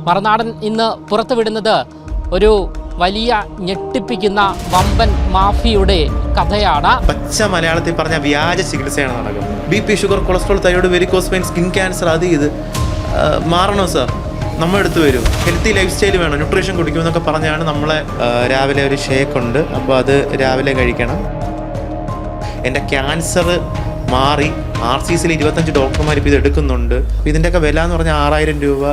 മറുനാടൻ ഇന്ന് പുറത്തുവിടുന്നത് ഒരു വലിയ ഞെട്ടിപ്പിക്കുന്ന വമ്പൻ മാഫിയുടെ കഥയാണ്. പച്ച മലയാളത്തിൽ പറഞ്ഞ വ്യാജ ചികിത്സയാണ് നടക്കുന്നത്. BP, sugar, cholesterol, thyroid, varicose veins, skin cancer, അത് ഇത് മാറണോ സാർ? നമ്മളെടുത്ത് വരും. Healthy lifestyle, nutrition കുടിക്കുമെന്നൊക്കെ പറഞ്ഞാണ് നമ്മളെ. രാവിലെ ഒരു ഷേക്ക് ഉണ്ട്, അപ്പോൾ അത് രാവിലെ കഴിക്കണം. എൻ്റെ ക്യാൻസർ മാറി RCCയിൽ 25 ഡോക്ടർമാർ ഇപ്പോൾ ഇത് എടുക്കുന്നുണ്ട്. അപ്പോൾ ഇതിൻ്റെയൊക്കെ വില എന്ന് പറഞ്ഞാൽ 6000 രൂപ,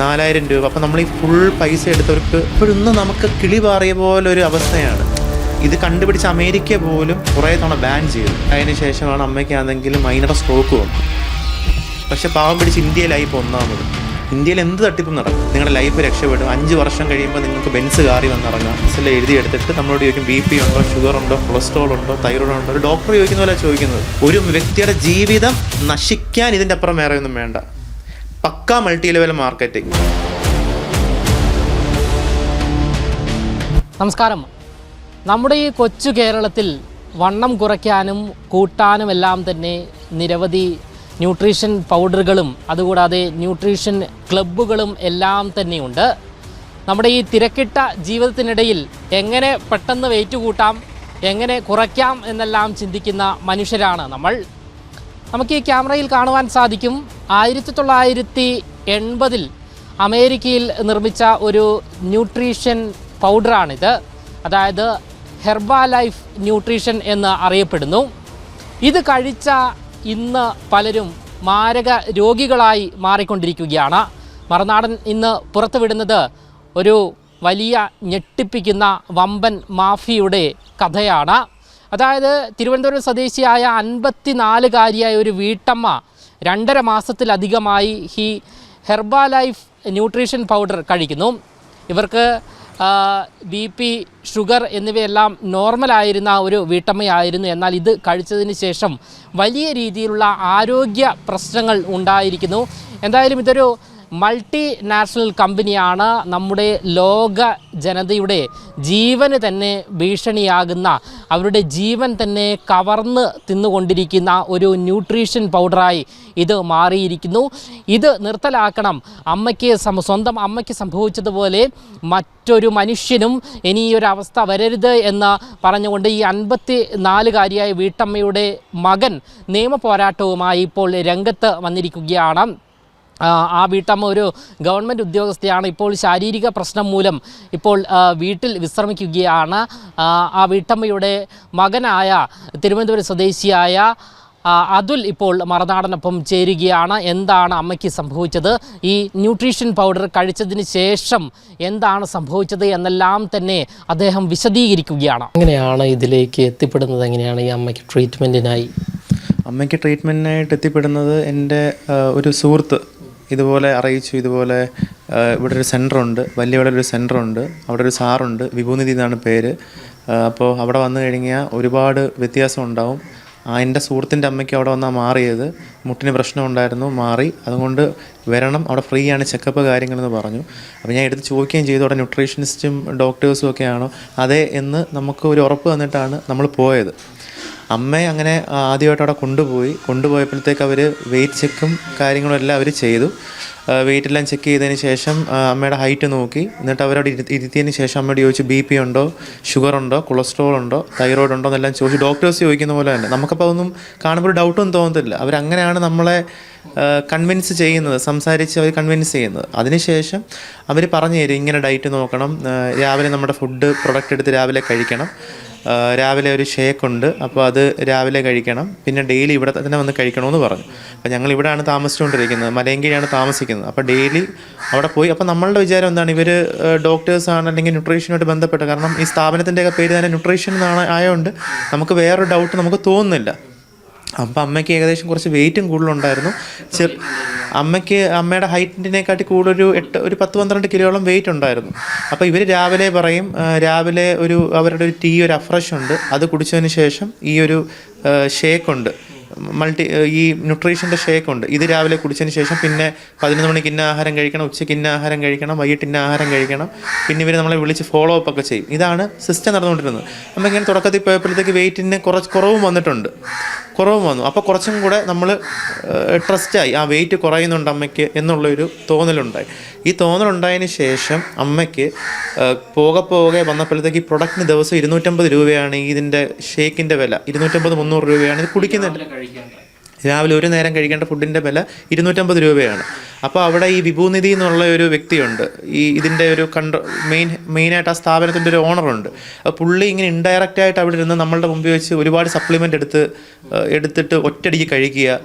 4000 രൂപ. അപ്പോൾ നമ്മൾ ഈ ഫുൾ പൈസ എടുത്തവർക്ക് ഇപ്പോഴൊന്നും നമുക്ക് കിളി പാറിയ പോലൊരു അവസ്ഥയാണ്. ഇത് കണ്ടുപിടിച്ച അമേരിക്ക പോലും കുറേ തവണ ബാൻ ചെയ്തു. അതിന് ശേഷമാണ് അമ്മയ്ക്കാണെങ്കിലും മൈനർ സ്ട്രോക്ക് വന്നു. പക്ഷെ പാവം പിടിച്ച് ഇന്ത്യയിലായി ഇപ്പോൾ ഒന്നാമത്. ഇന്ത്യയിൽ എന്ത് തട്ടിപ്പും നടക്കും, നിങ്ങളുടെ ലൈഫ് രക്ഷപ്പെടും. 5 വർഷം കഴിയുമ്പോൾ നിങ്ങൾക്ക് ബെൻസ് കാറി വന്നിറങ്ങാം. ബെൻസിൽ എഴുതിയെടുത്തിട്ട് നമ്മളോട് ചോദിക്കും BP ഉണ്ടോ, ഷുഗർ ഉണ്ടോ, കൊളസ്ട്രോൾ ഉണ്ടോ, തൈറോയ്ഡ് ഉണ്ടോ. ഒരു ഡോക്ടർ ചോദിക്കുന്ന പോലെ ചോദിക്കുന്നത്. ഒരു വ്യക്തിയുടെ ജീവിതം നശിക്കാൻ ഇതിൻ്റെ അപ്പുറം വേറെ ഒന്നും വേണ്ട. പക്കാ മൾട്ടി ലെവൽ മാർക്കറ്റിംഗ്. നമസ്കാരം. നമ്മുടെ ഈ കൊച്ചു കേരളത്തിൽ വണ്ണം കുറയ്ക്കാനും കൂട്ടാനുമെല്ലാം തന്നെ നിരവധി ന്യൂട്രീഷൻ പൗഡറുകളും അതുകൂടാതെ ന്യൂട്രീഷൻ ക്ലബ്ബുകളും എല്ലാം തന്നെയുണ്ട്. നമ്മുടെ ഈ തിരക്കിട്ട ജീവിതത്തിനിടയിൽ എങ്ങനെ പെട്ടെന്ന് വെയിറ്റ് കൂട്ടാം, എങ്ങനെ കുറയ്ക്കാം എന്നെല്ലാം ചിന്തിക്കുന്ന മനുഷ്യരാണ് നമ്മൾ. നമുക്ക് ഈ ക്യാമറയിൽ കാണുവാൻ സാധിക്കും 1980 അമേരിക്കയിൽ നിർമ്മിച്ച ഒരു ന്യൂട്രീഷൻ പൗഡറാണിത്. അതായത് ഹെർബാലൈഫ് ന്യൂട്രീഷൻ എന്ന് അറിയപ്പെടുന്നു. ഇത് കഴിച്ച ഇന്ന് പലരും മാരക രോഗികളായി മാറിക്കൊണ്ടിരിക്കുകയാണ്. മറുനാടൻ ഇന്ന് പുറത്തുവിടുന്നത് ഒരു വലിയ ഞെട്ടിപ്പിക്കുന്ന വമ്പൻ മാഫിയുടെ കഥയാണ്. അതായത് തിരുവനന്തപുരം സ്വദേശിയായ 54-കാരിയായ ഒരു വീട്ടമ്മ 2.5 മാസത്തിലധികമായി ഈ ഹെർബാലൈഫ് ന്യൂട്രീഷൻ പൗഡർ കഴിക്കുന്നു. ഇവർക്ക് BP, ഷുഗർ എന്നിവയെല്ലാം നോർമലായിരുന്ന ഒരു വീട്ടമ്മയായിരുന്നു. എന്നാൽ ഇത് കഴിച്ചതിന് ശേഷം വലിയ രീതിയിലുള്ള ആരോഗ്യ പ്രശ്നങ്ങൾ ഉണ്ടായിരിക്കുന്നു. എന്തായാലും ഇതൊരു മൾട്ടി നാഷണൽ കമ്പനിയാണ്. നമ്മുടെ ലോക ജനതയുടെ ജീവന് തന്നെ ഭീഷണിയാകുന്ന, അവരുടെ ജീവൻ തന്നെ കവർന്ന് തിന്നുകൊണ്ടിരിക്കുന്ന ഒരു ന്യൂട്രീഷൻ പൗഡറായി ഇത് മാറിയിരിക്കുന്നു. ഇത് നിർത്തലാക്കണം. സ്വന്തം അമ്മയ്ക്ക് സംഭവിച്ചതുപോലെ മറ്റൊരു മനുഷ്യനും ഇനി ഈ ഒരു അവസ്ഥ വരരുത് എന്ന് പറഞ്ഞുകൊണ്ട് ഈ 54-കാരിയായ വീട്ടമ്മയുടെ മകൻ നിയമ പോരാട്ടവുമായി ഇപ്പോൾ രംഗത്ത് വന്നിരിക്കുകയാണ്. ആ വീട്ടമ്മ ഒരു ഗവൺമെൻറ് ഉദ്യോഗസ്ഥയാണ്. ഇപ്പോൾ ശാരീരിക പ്രശ്നം മൂലം ഇപ്പോൾ വീട്ടിൽ വിശ്രമിക്കുകയാണ്. ആ വീട്ടമ്മയുടെ മകനായ തിരുവനന്തപുരം സ്വദേശിയായ അതുൽ ഇപ്പോൾ മറുനാടനൊപ്പം ചേരുകയാണ്. എന്താണ് അമ്മയ്ക്ക് സംഭവിച്ചത്, ഈ ന്യൂട്രീഷൻ പൗഡർ കഴിച്ചതിന് ശേഷം എന്താണ് സംഭവിച്ചത് എന്നെല്ലാം തന്നെ അദ്ദേഹം വിശദീകരിക്കുകയാണ്. എങ്ങനെയാണ് ഇതിലേക്ക് എത്തിപ്പെടുന്നത്, എങ്ങനെയാണ് ഈ അമ്മയ്ക്ക് ട്രീറ്റ്മെൻറ്റിനായിട്ട് എത്തിപ്പെടുന്നത്? എൻ്റെ ഒരു സുഹൃത്ത് ഇതുപോലെ അറിയിച്ചു. ഇതുപോലെ ഇവിടെ ഒരു സെൻറ്ററുണ്ട്, വലിയവിടൊരു സെൻറ്ററുണ്ട്, അവിടെ ഒരു സാറുണ്ട്, വിഭൂനിധി എന്നാണ് പേര്. അപ്പോൾ അവിടെ വന്നു കഴിഞ്ഞാൽ ഒരുപാട് വ്യത്യാസം ഉണ്ടാവും. എൻ്റെ സുഹൃത്തിൻ്റെ അമ്മയ്ക്ക് അവിടെ വന്നാൽ മാറിയത്, മുട്ടിന് പ്രശ്നം ഉണ്ടായിരുന്നു, മാറി. അതുകൊണ്ട് വരണം, അവിടെ ഫ്രീ ആണ് ചെക്കപ്പ് കാര്യങ്ങളെന്ന് പറഞ്ഞു. അപ്പോൾ ഞാൻ എടുത്ത് ചോദിക്കുകയും ചെയ്തു, അവിടെ ന്യൂട്രീഷനിസ്റ്റും ഡോക്ടേഴ്സും ഒക്കെയാണോ? അതെ എന്ന് നമുക്ക് ഒരു ഉറപ്പ് തന്നിട്ടാണ് നമ്മൾ പോയത്. അമ്മയെ അങ്ങനെ ആദ്യമായിട്ട് അവിടെ കൊണ്ടുപോയപ്പോഴത്തേക്ക് അവർ വെയിറ്റ് ചെക്കും കാര്യങ്ങളും എല്ലാം അവർ ചെയ്തു. വെയിറ്റെല്ലാം ചെക്ക് ചെയ്തതിന് ശേഷം അമ്മയുടെ ഹൈറ്റ് നോക്കി. എന്നിട്ട് അവരവിടെ ഇരുത്തിയതിന് ശേഷം അമ്മയോട് ചോദിച്ചു BP ഉണ്ടോ, ഷുഗർ ഉണ്ടോ, കൊളസ്ട്രോൾ ഉണ്ടോ, തൈറോയ്ഡ് ഉണ്ടോ എന്നെല്ലാം ചോദിച്ചു. ഡോക്ടേഴ്സ് ചോദിക്കുന്ന പോലെ തന്നെ നമുക്കപ്പോൾ അതൊന്നും കാണുമ്പോൾ ഒരു ഡൗട്ടൊന്നും തോന്നത്തില്ല. അവരങ്ങനെയാണ് നമ്മളെ കൺവിൻസ് ചെയ്യുന്നത്, സംസാരിച്ച് അവർ കൺവിൻസ് ചെയ്യുന്നത്. അതിനുശേഷം അവർ പറഞ്ഞു തരും, ഇങ്ങനെ ഡയറ്റ് നോക്കണം, രാവിലെ നമ്മുടെ ഫുഡ് പ്രൊഡക്റ്റ് എടുത്ത് രാവിലെ കഴിക്കണം, രാവിലെ ഒരു ഷേക്ക് ഉണ്ട്, അപ്പോൾ അത് രാവിലെ കഴിക്കണം, പിന്നെ ഡെയിലി ഇവിടെ തന്നെ വന്ന് കഴിക്കണമെന്ന് പറഞ്ഞു. അപ്പോൾ ഞങ്ങൾ ഇവിടെയാണ് താമസിച്ചുകൊണ്ടിരിക്കുന്നത്, മലയങ്കിരിയാണ് താമസിക്കുന്നത്. അപ്പോൾ ഡെയിലി അവിടെ പോയി. അപ്പോൾ നമ്മളുടെ വിചാരം എന്താണ്, ഇവർ ഡോക്ടേഴ്സാണ് അല്ലെങ്കിൽ ന്യൂട്രീഷനുമായിട്ട് ബന്ധപ്പെട്ട്, കാരണം ഈ സ്ഥാപനത്തിൻ്റെയൊക്കെ പേര് തന്നെ ന്യൂട്രീഷൻ എന്നാണ് ആയതുകൊണ്ട് നമുക്ക് വേറൊരു ഡൗട്ട് നമുക്ക് തോന്നുന്നില്ല. അപ്പോൾ അമ്മയ്ക്ക് ഏകദേശം കുറച്ച് വെയിറ്റും കൂടുതലുണ്ടായിരുന്നു. അമ്മയുടെ ഹൈറ്റിനെക്കാട്ടി കൂടുതൽ ഒരു 10-12 കിലോയോളം വെയിറ്റ് ഉണ്ടായിരുന്നു. അപ്പോൾ ഇവർ രാവിലെ പറയും, രാവിലെ അവരുടെ ഒരു ടീ, ഒരു അഫ്രഷ് ഉണ്ട്, അത് കുടിച്ചതിന് ശേഷം ഈ ഒരു ഷേക്കുണ്ട്, ഈ ന്യൂട്രീഷൻ്റെ ഷേക്കുണ്ട്, ഇത് രാവിലെ കുടിച്ചതിന് ശേഷം പിന്നെ 11 മണിക്ക് ഇന്ന ആഹാരം കഴിക്കണം, ഉച്ചയ്ക്ക് ഇന്ന ആഹാരം കഴിക്കണം, വൈകിട്ട് ഇന്ന ആഹാരം കഴിക്കണം, പിന്നെ ഇവർ നമ്മളെ വിളിച്ച് ഫോളോ അപ്പ് ഒക്കെ ചെയ്യും. ഇതാണ് സിസ്റ്റം നടന്നുകൊണ്ടിരുന്നത്. നമ്മളിങ്ങനെ തുടക്കത്തിൽ പോയപ്പോഴത്തേക്ക് വെയിറ്റിന് കുറവും വന്നിട്ടുണ്ട്. കുറവും വന്നു. അപ്പോൾ കുറച്ചും കൂടെ നമ്മൾ ട്രസ്റ്റായി, ആ വെയിറ്റ് കുറയുന്നുണ്ട് അമ്മയ്ക്ക് എന്നുള്ളൊരു തോന്നലുണ്ടായി. ഈ തോന്നലുണ്ടായതിന് ശേഷം അമ്മയ്ക്ക് പോകെ വന്നപ്പോഴത്തേക്ക് ഈ പ്രൊഡക്റ്റിന് ദിവസം 250 രൂപയാണ് ഇതിൻ്റെ ഷേക്കിൻ്റെ വില. 250-300 രൂപയാണ് ഇത് കുടിക്കുന്നുണ്ട്. രാവിലെ ഒരു നേരം കഴിക്കേണ്ട ഫുഡിൻ്റെ വില 250 രൂപയാണ്. അപ്പോൾ അവിടെ ഈ വിഭൂനിധി എന്നുള്ള ഒരു വ്യക്തിയുണ്ട്, ഇതിൻ്റെ ഒരു മെയിനായിട്ട് ആ സ്ഥാപനത്തിൻ്റെ ഒരു ഓണറുണ്ട്. അപ്പോൾ പുള്ളി ഇങ്ങനെ ഇൻഡയറക്റ്റായിട്ട് അവിടെ ഇരുന്ന് നമ്മളുടെ മുമ്പിൽ വെച്ച് ഒരുപാട് സപ്ലിമെൻ്റ് എടുത്തിട്ട് ഒറ്റയടിക്ക് കഴിക്കുക,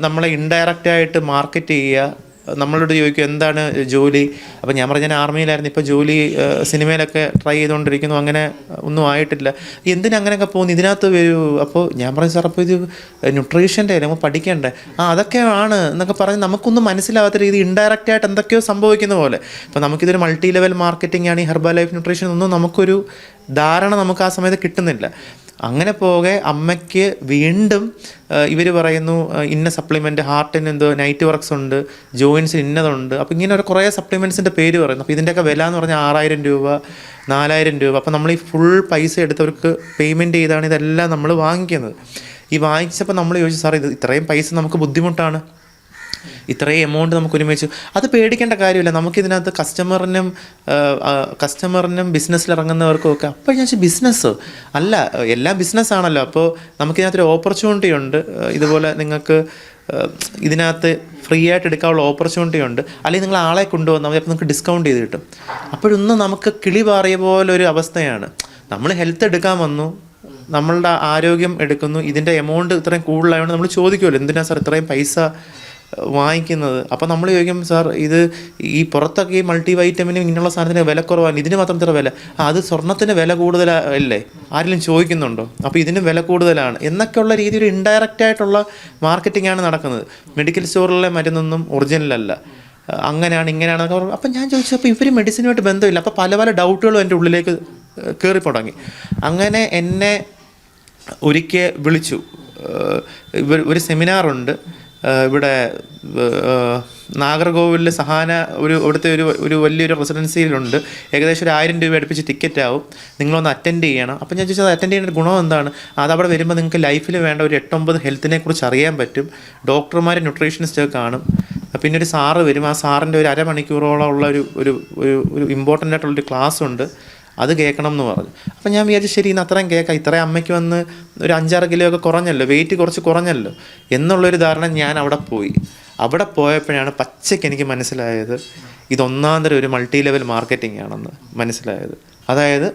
നമ്മളെ ഇൻഡയറക്റ്റായിട്ട് മാർക്കറ്റ് ചെയ്യുക. നമ്മളോട് ചോദിക്കും എന്താണ് ജോലി. അപ്പോൾ ഞാൻ പറഞ്ഞു ഞാൻ ആർമിയിലായിരുന്നു, ഇപ്പോൾ ജോലി സിനിമയിലൊക്കെ ട്രൈ ചെയ്തുകൊണ്ടിരിക്കുന്നു, അങ്ങനെ ഒന്നും ആയിട്ടില്ല. എന്തിനങ്ങനെയൊക്കെ പോകുന്നു, ഇതിനകത്ത് വരൂ. അപ്പോൾ ഞാൻ പറഞ്ഞു സാർ അപ്പോൾ ഇത് ന്യൂട്രീഷൻ്റെ നമ്മൾ പഠിക്കണ്ടേ? അതൊക്കെ ആണ് എന്നൊക്കെ പറഞ്ഞ് നമുക്കൊന്നും മനസ്സിലാവാത്ത രീതി ഇൻഡയറക്റ്റായിട്ട് എന്തൊക്കെയോ സംഭവിക്കുന്ന പോലെ. അപ്പോൾ നമുക്കിതൊരു മൾട്ടി ലെവൽ മാർക്കറ്റിംഗ് ആണ് ഈ ഹെർബൽ ലൈഫ് ന്യൂട്രീഷൻ, ഒന്നും നമുക്കൊരു ധാരണ നമുക്ക് ആ സമയത്ത് കിട്ടുന്നില്ല. അങ്ങനെ പോകെ അമ്മയ്ക്ക് വീണ്ടും ഇവർ പറയുന്നു ഇന്ന സപ്ലിമെൻറ്റ്, ഹാർട്ടിന് എന്തോ നൈറ്റ് വർക്ക്സ് ഉണ്ട്, ജോയിൻസിന് ഇന്നതുണ്ട്. അപ്പോൾ ഇങ്ങനെ ഒരു കുറേ സപ്ലിമെൻറ്റ്സിൻ്റെ പേര് പറയുന്നു. അപ്പോൾ ഇതിൻ്റെയൊക്കെ വില എന്ന് പറഞ്ഞാൽ 6000 രൂപ 4000 രൂപ. അപ്പോൾ നമ്മൾ ഈ ഫുൾ പൈസ എടുത്തവർക്ക് പേയ്മെൻറ്റ് ചെയ്താണ് ഇതെല്ലാം നമ്മൾ വാങ്ങിക്കുന്നത്. ഈ വാങ്ങിച്ചപ്പോൾ നമ്മൾ ചോദിച്ചു സാർ ഇത് ഇത്രയും പൈസ നമുക്ക് ബുദ്ധിമുട്ടാണ്, ഇത്രയും എമൗണ്ട് നമുക്ക് ഒരുമിച്ച്. അത് പേടിക്കേണ്ട കാര്യമില്ല, നമുക്കിതിനകത്ത് കസ്റ്റമറിനും ബിസിനസ്സിലിറങ്ങുന്നവർക്കും ഒക്കെ. അപ്പോൾ ഞാൻ ബിസിനസ്സോ അല്ല, എല്ലാം ബിസിനസ്സാണല്ലോ. അപ്പോൾ നമുക്കിതിനകത്തൊരു ഓപ്പർച്യൂണിറ്റി ഉണ്ട്, ഇതുപോലെ നിങ്ങൾക്ക് ഇതിനകത്ത് ഫ്രീ ആയിട്ട് എടുക്കാനുള്ള ഓപ്പർച്യൂണിറ്റി ഉണ്ട്. അല്ലെങ്കിൽ നിങ്ങൾ ആളെ കൊണ്ടുവന്നാൽ അപ്പോൾ നിങ്ങൾക്ക് ഡിസ്കൗണ്ട് ചെയ്ത് കിട്ടും. അപ്പോഴൊന്നും നമുക്ക് കിളി പാറിയ പോലൊരു അവസ്ഥയാണ്. നമ്മൾ ഹെൽത്ത് എടുക്കാൻ വന്നു, നമ്മളുടെ ആരോഗ്യം എടുക്കുന്നു, ഇതിൻ്റെ എമൗണ്ട് ഇത്രയും കൂടുതലായതുകൊണ്ട് നമ്മൾ ചോദിക്കുമല്ലോ എന്തിനാണ് സാർ ഇത്രയും പൈസ വാങ്ങിക്കുന്നത്. അപ്പോൾ നമ്മൾ ചോദിക്കും സാർ ഇത് ഈ പുറത്തൊക്കെ ഈ മൾട്ടി വൈറ്റമിനും ഇങ്ങനെയുള്ള സാധനത്തിന് വില കുറവാണ്, ഇതിന് മാത്രം ഇത്ര വില. അത് സ്വർണ്ണത്തിന് വില കൂടുതലല്ലേ, ആരെങ്കിലും ചോദിക്കുന്നുണ്ടോ? അപ്പോൾ ഇതിന് വില കൂടുതലാണ് എന്നൊക്കെയുള്ള രീതിയിൽ ഇൻഡയറക്റ്റ് ആയിട്ടുള്ള മാർക്കറ്റിംഗ് ആണ് നടക്കുന്നത്. മെഡിക്കൽ സ്റ്റോറിലെ മരുന്നൊന്നും ഒറിജിനലല്ല, അങ്ങനെയാണ് ഇങ്ങനെയാണെന്നൊക്കെ പറഞ്ഞു. അപ്പം ഞാൻ ചോദിച്ചു അപ്പോൾ ഇവർ മെഡിസിനുമായിട്ട് ബന്ധമില്ല. അപ്പോൾ പല ഡൗട്ടുകളും എൻ്റെ ഉള്ളിലേക്ക് കയറി തുടങ്ങി. അങ്ങനെ എന്നെ ഒരിക്കൽ വിളിച്ചു, ഒരു സെമിനാറുണ്ട് ഇവിടെ നാഗർകോവിലിൽ സഹാന അവിടുത്തെ ഒരു വലിയൊരു റെസിഡൻസിയിലുണ്ട്. ഏകദേശം 1000 രൂപ അടുപ്പിച്ച് ടിക്കറ്റ് ആവും, നിങ്ങളൊന്ന് അറ്റൻഡ് ചെയ്യണം. അപ്പോൾ ഞാൻ ചോദിച്ചത് അറ്റൻഡ് ചെയ്യുന്ന ഗുണം എന്താണ്? അതവിടെ വരുമ്പോൾ നിങ്ങൾക്ക് ലൈഫിൽ വേണ്ട ഒരു 8-9 ഹെൽത്തിനെ കുറിച്ച് അറിയാൻ പറ്റും. ഡോക്ടർമാർ ന്യൂട്രീഷനിസ്റ്റൊക്കെ കാണും. പിന്നെ ഒരു സാറ് വരും, ആ സാറിൻ്റെ ഒരു അരമണിക്കൂറോളം ഉള്ള ഒരു ഇമ്പോർട്ടൻ്റ് ആയിട്ടുള്ളൊരു ക്ലാസ് ഉണ്ട്, അത് കേൾക്കണം എന്ന് പറഞ്ഞു. അപ്പം ഞാൻ വിചാരിച്ചു ശരി ഇന്ന് അത്രയും കേൾക്കാം, ഇത്രയും അമ്മയ്ക്ക് വന്ന് ഒരു 5-6 കിലോ ഒക്കെ കുറഞ്ഞല്ലോ, വെയിറ്റ് കുറച്ച് കുറഞ്ഞല്ലോ എന്നുള്ളൊരു ധാരണ ഞാൻ അവിടെ പോയി. അവിടെ പോയപ്പോഴാണ് പച്ചയ്ക്ക് എനിക്ക് മനസ്സിലായത് ഇത് ഒന്നാന്തരം ഒരു മൾട്ടി ലെവൽ മാർക്കറ്റിംഗ് ആണെന്ന് മനസ്സിലായത്. അതായത്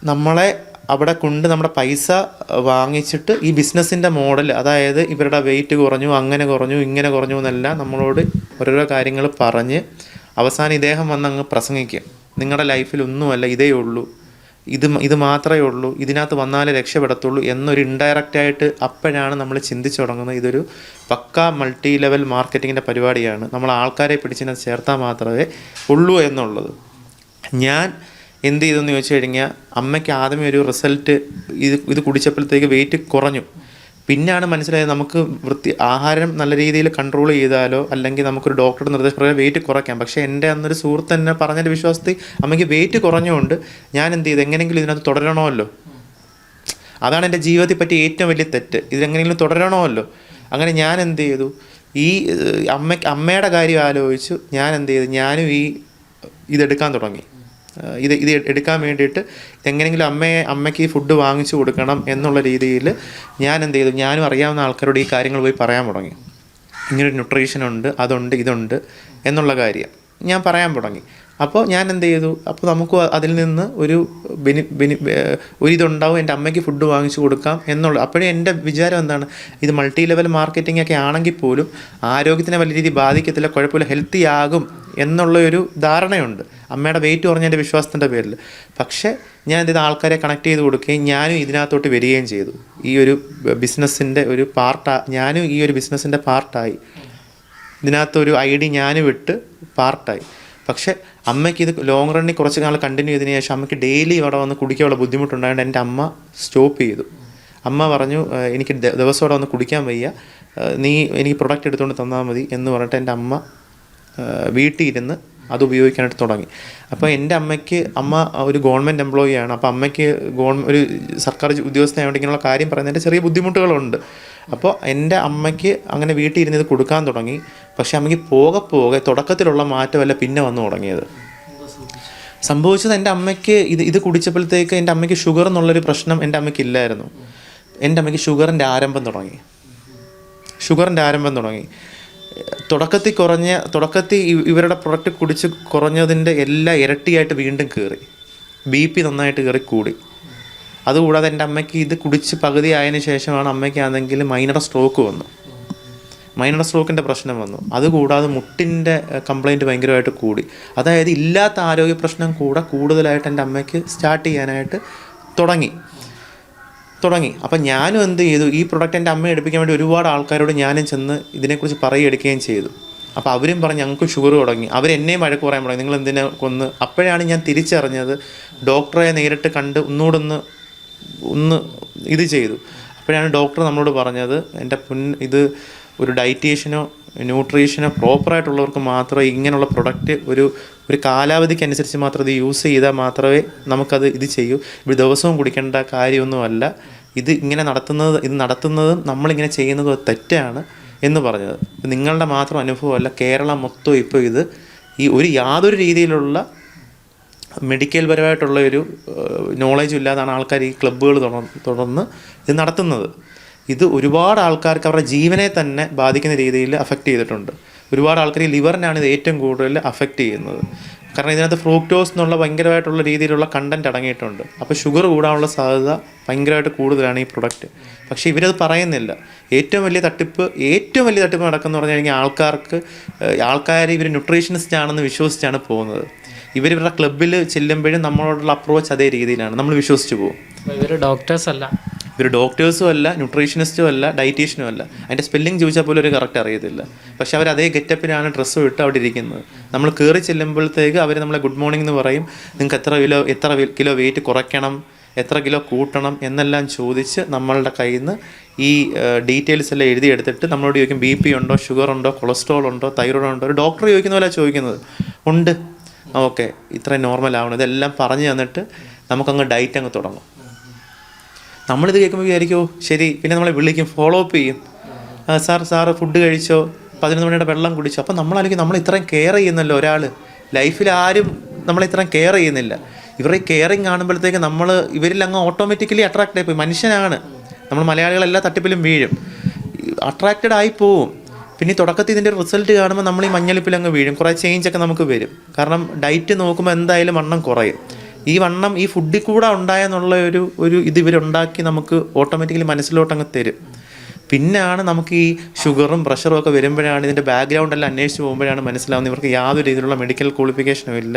നമ്മളെ അവിടെ കൊണ്ട് നമ്മുടെ പൈസ വാങ്ങിച്ചിട്ട് ഈ ബിസിനസ്സിൻ്റെ മോഡൽ, അതായത് ഇവരുടെ വെയിറ്റ് കുറഞ്ഞു, അങ്ങനെ കുറഞ്ഞു, ഇങ്ങനെ കുറഞ്ഞു എന്നെല്ലാം നമ്മളോട് ഓരോരോ കാര്യങ്ങൾ പറഞ്ഞ് അവസാനം ഇദ്ദേഹം വന്നങ്ങ് പ്രസംഗിക്കും, നിങ്ങളുടെ ലൈഫിൽ ഒന്നുമല്ല, ഇതേ ഉള്ളൂ, ഇത് മാത്രമേ ഉള്ളൂ, ഇതിനകത്ത് വന്നാലേ രക്ഷപ്പെടത്തുള്ളൂ എന്നൊരു ഇൻഡയറക്റ്റായിട്ട് അപ്പോഴാണ് നമ്മൾ ചിന്തിച്ചു തുടങ്ങുന്നത്. ഇതൊരു പക്കാ മൾട്ടി ലെവൽ മാർക്കറ്റിങ്ങിൻ്റെ പരിപാടിയാണ്, നമ്മൾ ആൾക്കാരെ പിടിച്ചിനകത്ത് ചേർത്താൽ മാത്രമേ ഉള്ളൂ എന്നുള്ളത്. ഞാൻ എന്ത് ചെയ്തെന്ന് ചോദിച്ചു കഴിഞ്ഞാൽ അമ്മയ്ക്ക് ആദ്യമേ ഒരു റിസൾട്ട് ഇത് കുടിച്ചപ്പോഴത്തേക്ക് വെയിറ്റ് കുറഞ്ഞു. പിന്നെയാണ് മനസ്സിലായത് നമുക്ക് ആഹാരം നല്ല രീതിയിൽ കൺട്രോൾ ചെയ്താലോ അല്ലെങ്കിൽ നമുക്കൊരു ഡോക്ടറുടെ നിർദ്ദേശപ്രകാരം വെയിറ്റ് കുറയ്ക്കാം. പക്ഷേ എൻ്റെ അന്നൊരു സുഹൃത്ത് തന്നെ പറഞ്ഞതിൻ്റെ വിശ്വാസത്തിൽ അമ്മയ്ക്ക് വെയിറ്റ് കുറഞ്ഞുകൊണ്ട് ഞാൻ എന്ത് ചെയ്തു, എങ്ങനെയെങ്കിലും ഇതിനകത്ത് തുടരണമല്ലോ. അതാണ് എൻ്റെ ജീവിതത്തിൽ പറ്റിയ ഏറ്റവും വലിയ തെറ്റ്, ഇതെങ്ങനെയെങ്കിലും തുടരണമല്ലോ. അങ്ങനെ ഞാൻ എന്ത് ചെയ്തു, ഈ അമ്മയുടെ കാര്യം ആലോചിച്ചു ഞാൻ എന്ത് ചെയ്തു, ഞാനും ഇതെടുക്കാൻ തുടങ്ങി. ഇത് എടുക്കാൻ വേണ്ടിയിട്ട് എങ്ങനെയെങ്കിലും അമ്മയ്ക്ക് ഈ ഫുഡ് വാങ്ങിച്ചു കൊടുക്കണം എന്നുള്ള രീതിയിൽ ഞാൻ എന്ത് ചെയ്തു, ഞാനും അറിയാവുന്ന ആൾക്കാരോട് ഈ കാര്യങ്ങൾ പോയി പറയാൻ തുടങ്ങി. ഇങ്ങനൊരു ന്യൂട്രീഷനുണ്ട്, അതുണ്ട്, ഇതുണ്ട് എന്നുള്ള കാര്യം ഞാൻ പറയാൻ തുടങ്ങി. അപ്പോൾ ഞാൻ എന്ത് ചെയ്തു, അപ്പോൾ നമുക്ക് അതിൽ നിന്ന് ഒരിതുണ്ടാവും, എൻ്റെ അമ്മയ്ക്ക് ഫുഡ് വാങ്ങിച്ചു കൊടുക്കാം എന്നുള്ള. അപ്പോഴേ എൻ്റെ വിചാരം എന്താണ്, ഇത് മൾട്ടി ലെവൽ മാർക്കറ്റിംഗ് ഒക്കെ ആണെങ്കിൽ പോലും ആരോഗ്യത്തിനെ വലിയ രീതിയിൽ ബാധിക്കത്തില്ല, കുഴപ്പമില്ല, ഹെൽത്തി ആകും എന്നുള്ളൊരു ധാരണയുണ്ട് അമ്മയുടെ വെയിറ്റ് കുറഞ്ഞതിൻ്റെ വിശ്വാസത്തിൻ്റെ പേരിൽ. പക്ഷേ ഞാൻ എന്ത് ചെയ്ത് ആൾക്കാരെ കണക്ട് ചെയ്ത് കൊടുക്കുകയും ഞാനും ഇതിനകത്തോട്ട് വരികയും ചെയ്തു. ഈ ഒരു ബിസിനസ്സിൻ്റെ ഒരു ഞാനും ഈ ഒരു ബിസിനസ്സിൻ്റെ പാർട്ടായി. ഇതിനകത്തൊരു ഐഡി ഞാനും വിട്ട് പാർട്ടായി. പക്ഷേ അമ്മയ്ക്ക് ഇത് ലോങ് റണ്ണിൽ കുറച്ച് നാൾ കണ്ടിന്യൂ ചെയ്തതിന് ശേഷം അമ്മയ്ക്ക് ഡെയിലി അവിടെ വന്ന് കുടിക്കാനുള്ള ബുദ്ധിമുട്ടുണ്ടായതുകൊണ്ട് എൻ്റെ അമ്മ സ്റ്റോപ്പ് ചെയ്തു. അമ്മ പറഞ്ഞു എനിക്ക് ദിവസം അവിടെ വന്ന് കുടിക്കാൻ വയ്യ, നീ എനിക്ക് പ്രൊഡക്റ്റ് എടുത്തുകൊണ്ട് തന്നാൽ മതി എന്ന് പറഞ്ഞിട്ട് എൻ്റെ അമ്മ വീട്ടിൽ ഇരുന്ന് അത് ഉപയോഗിക്കാനായിട്ട് തുടങ്ങി. അപ്പോൾ എൻ്റെ അമ്മ ഒരു ഗവൺമെൻറ് എംപ്ലോയിയാണ്. അപ്പോൾ അമ്മയ്ക്ക് ഒരു സർക്കാർ ഉദ്യോഗസ്ഥനായതുകൊണ്ട് ഇങ്ങനെയുള്ള കാര്യം പറയുന്നതിൻ്റെ ചെറിയ ബുദ്ധിമുട്ടുകളുണ്ട്. അപ്പോൾ എൻ്റെ അമ്മയ്ക്ക് അങ്ങനെ വീട്ടിൽ ഇരുന്ന് ഇത് കൊടുക്കാൻ തുടങ്ങി. പക്ഷേ അമ്മയ്ക്ക് പോകെ തുടക്കത്തിലുള്ള മാറ്റമല്ല പിന്നെ വന്നു തുടങ്ങിയത്. സംഭവിച്ചത് എൻ്റെ അമ്മയ്ക്ക് ഇത് കുടിച്ചപ്പോഴത്തേക്ക് എൻ്റെ അമ്മയ്ക്ക് ഷുഗർ എന്നുള്ളൊരു പ്രശ്നം എൻ്റെ അമ്മയ്ക്ക് ഇല്ലായിരുന്നു. എൻ്റെ അമ്മയ്ക്ക് ഷുഗറിൻ്റെ ആരംഭം തുടങ്ങി. തുടക്കത്തിൽ ഇവരുടെ പ്രൊഡക്റ്റ് കുടിച്ച് കുറഞ്ഞതിൻ്റെ എല്ലാ ഇരട്ടിയായിട്ട് വീണ്ടും കയറി. BP നന്നായിട്ട് കയറി കൂടി. അതുകൂടാതെ എൻ്റെ അമ്മയ്ക്ക് ഇത് കുടിച്ച് പകുതി ആയതിനു ശേഷമാണ് അമ്മയ്ക്കാണെങ്കിൽ മൈനർ സ്ട്രോക്കിൻ്റെ പ്രശ്നം വന്നു. അതുകൂടാതെ മുട്ടിൻ്റെ കംപ്ലയിൻറ്റ് ഭയങ്കരമായിട്ട് കൂടി. അതായത് ഇല്ലാത്ത ആരോഗ്യ പ്രശ്നം കൂടുതലായിട്ട് എൻ്റെ അമ്മയ്ക്ക് സ്റ്റാർട്ട് ചെയ്യാനായിട്ട് തുടങ്ങി. അപ്പം ഞാനും എന്ത് ചെയ്തു, ഈ പ്രൊഡക്റ്റ് എൻ്റെ അമ്മയെ എടുപ്പിക്കാൻ വേണ്ടി ഒരുപാട് ആൾക്കാരോട് ഞാനും ചെന്ന് ഇതിനെക്കുറിച്ച് പറയുകയും ചെയ്തു. അപ്പോൾ അവരും പറഞ്ഞ് ഞങ്ങൾക്ക് ഷുഗർ തുടങ്ങി. അവരെന്നെയും വഴക്ക് പറയാൻ തുടങ്ങി, നിങ്ങൾ എന്തിനെ കൊന്ന്. അപ്പോഴാണ് ഞാൻ തിരിച്ചറിഞ്ഞത്, ഡോക്ടറെ നേരിട്ട് കണ്ട് ഒന്ന് ഇത് ചെയ്തു. അപ്പോഴാണ് ഡോക്ടർ നമ്മളോട് പറഞ്ഞത്, ഇത് ഒരു ഡയറ്റീഷ്യനോ ന്യൂട്രീഷനോ പ്രോപ്പറായിട്ടുള്ളവർക്ക് മാത്രമേ ഇങ്ങനെയുള്ള പ്രൊഡക്റ്റ് ഒരു കാലാവധിക്ക് അനുസരിച്ച് മാത്രം ഇത് യൂസ് ചെയ്താൽ മാത്രമേ നമുക്കത് ഇത് ചെയ്യൂ. ഇത് ദിവസവും കുടിക്കേണ്ട കാര്യമൊന്നുമല്ല. ഇത് നടത്തുന്നതും നമ്മളിങ്ങനെ ചെയ്യുന്നതും തെറ്റാണ് എന്ന് പറഞ്ഞത്. നിങ്ങളുടെ മാത്രം അനുഭവമല്ല, കേരളം മൊത്തം ഇപ്പോൾ യാതൊരു രീതിയിലുള്ള മെഡിക്കൽ പരമായിട്ടുള്ള ഒരു നോളേജും ഇല്ലാതാണ് ആൾക്കാർ ഈ ക്ലബ്ബുകൾ തുടർന്ന് ഇത് നടത്തുന്നത്. ഇത് ഒരുപാട് ആൾക്കാർക്ക് അവരുടെ ജീവനെ തന്നെ ബാധിക്കുന്ന രീതിയിൽ അഫക്റ്റ് ചെയ്തിട്ടുണ്ട്. ഒരുപാട് ആൾക്കാർ ഈ ലിവറിനാണ് ഇത് ഏറ്റവും കൂടുതൽ അഫക്റ്റ് ചെയ്യുന്നത്. കാരണം ഇതിനകത്ത് ഫ്രൂക്ടോസ് എന്നുള്ള ഭയങ്കരമായിട്ടുള്ള രീതിയിലുള്ള കണ്ടൻറ്റ് അടങ്ങിയിട്ടുണ്ട്. അപ്പോൾ ഷുഗർ കൂടാനുള്ള സാധ്യത ഭയങ്കരമായിട്ട് കൂടുതലാണ് ഈ പ്രൊഡക്റ്റ്. പക്ഷേ ഇവരത് പറയുന്നില്ല. ഏറ്റവും വലിയ തട്ടിപ്പ് നടക്കുന്ന പറഞ്ഞു കഴിഞ്ഞാൽ ആൾക്കാർ ഇവർ ന്യൂട്രീഷനിസ്റ്റ് ആണെന്ന് വിശ്വസിച്ചാണ് പോകുന്നത്. ഇവരുടെ ക്ലബ്ബിൽ ചെല്ലുമ്പോഴും നമ്മളോടുള്ള അപ്രോച്ച് അതേ രീതിയിലാണ്, നമ്മൾ വിശ്വസിച്ച് പോകും. ഇവർ ഡോക്ടേഴ്സും അല്ല, ന്യൂട്രീഷനിസ്റ്റും അല്ല, ഡയറ്റീഷ്യനും അല്ല. അതിൻ്റെ സ്പെല്ലിംഗ് ചോദിച്ചാൽ പോലും ഒരു കറക്റ്റ് അറിയത്തില്ല. പക്ഷെ അവർ അതേ ഗെറ്റപ്പിലാണ് ഡ്രസ്സ് ഇട്ട് അവിടെ ഇരിക്കുന്നത്. നമ്മൾ കയറി ചെല്ലുമ്പോഴത്തേക്ക് അവർ നമ്മളെ ഗുഡ് മോർണിംഗ് എന്ന് പറയും, നിങ്ങൾക്ക് എത്ര കിലോ വെയിറ്റ് കുറയ്ക്കണം, എത്ര കിലോ കൂട്ടണം എന്നെല്ലാം ചോദിച്ച് നമ്മളുടെ കയ്യിൽ നിന്ന് ഈ ഡീറ്റെയിൽസ് എല്ലാം എഴുതിയെടുത്തിട്ട് നമ്മളോട് ചോദിക്കും, BP ഉണ്ടോ, ഷുഗർ ഉണ്ടോ, കൊളസ്ട്രോൾ ഉണ്ടോ, തൈറോയ്ഡ് ഉണ്ടോ. ഒരു ഡോക്ടർ ചോദിക്കുന്ന പോലെ ചോദിക്കുന്നത്. ഉണ്ട്, ഓക്കെ, ഇത്രയും നോർമൽ ആവണം. ഇതെല്ലാം പറഞ്ഞു തന്നിട്ട് നമുക്കങ്ങ് ഡയറ്റ് അങ്ങ് തുടങ്ങും. നമ്മളിത് കേൾക്കുമ്പോൾ വിചാരിക്കുമോ ശരി. പിന്നെ നമ്മളെ വിളിക്കും, ഫോളോ അപ്പ് ചെയ്യും. സാർ ഫുഡ് കഴിച്ചോ, 11 മണിയുടെ വെള്ളം കുടിച്ചോ. അപ്പോൾ നമ്മളായിരിക്കും നമ്മൾ ഇത്രയും കെയർ ചെയ്യുന്നല്ലോ ഒരാൾ. ലൈഫിൽ ആരും നമ്മളിത്രയും കെയർ ചെയ്യുന്നില്ല. ഇവരുടെ കെയറിങ് കാണുമ്പോഴത്തേക്ക് ഇവരിൽ അങ്ങ് ഓട്ടോമാറ്റിക്കലി അട്രാക്റ്റ് ആയിപ്പോയി. മനുഷ്യനാണ് നമ്മൾ, മലയാളികളെല്ലാ തട്ടിപ്പിലും വീഴും, അട്രാക്റ്റഡ് ആയി പോവും. പിന്നെ ഈ തുടക്കത്തിൽ ഇതിൻ്റെ റിസൾട്ട് കാണുമ്പോൾ നമ്മൾ ഈ മഞ്ഞളിപ്പിൽ അങ്ങ് വീഴും. കുറേ ചേഞ്ചൊക്കെ നമുക്ക് വരും. കാരണം ഡയറ്റ് നോക്കുമ്പോൾ എന്തായാലും വണ്ണം കുറയും. ഈ വണ്ണം ഈ ഫുഡിൽ കൂടെ ഉണ്ടായെന്നുള്ള ഒരു ഇത് ഇവരുണ്ടാക്കി നമുക്ക് ഓട്ടോമാറ്റിക്കലി മനസ്സിലോട്ടങ്ങ് തരും. പിന്നെയാണ് നമുക്ക് ഈ ഷുഗറും പ്രഷറും ഒക്കെ വരുമ്പോഴാണ് ഇതിൻ്റെ ബാക്ക്ഗ്രൗണ്ട് എല്ലാം അന്വേഷിച്ച് പോകുമ്പോഴാണ് മനസ്സിലാവുന്നത് ഇവർക്ക് യാതൊരു രീതിയിലുള്ള മെഡിക്കൽ ക്വാളിഫിക്കേഷനും ഇല്ല,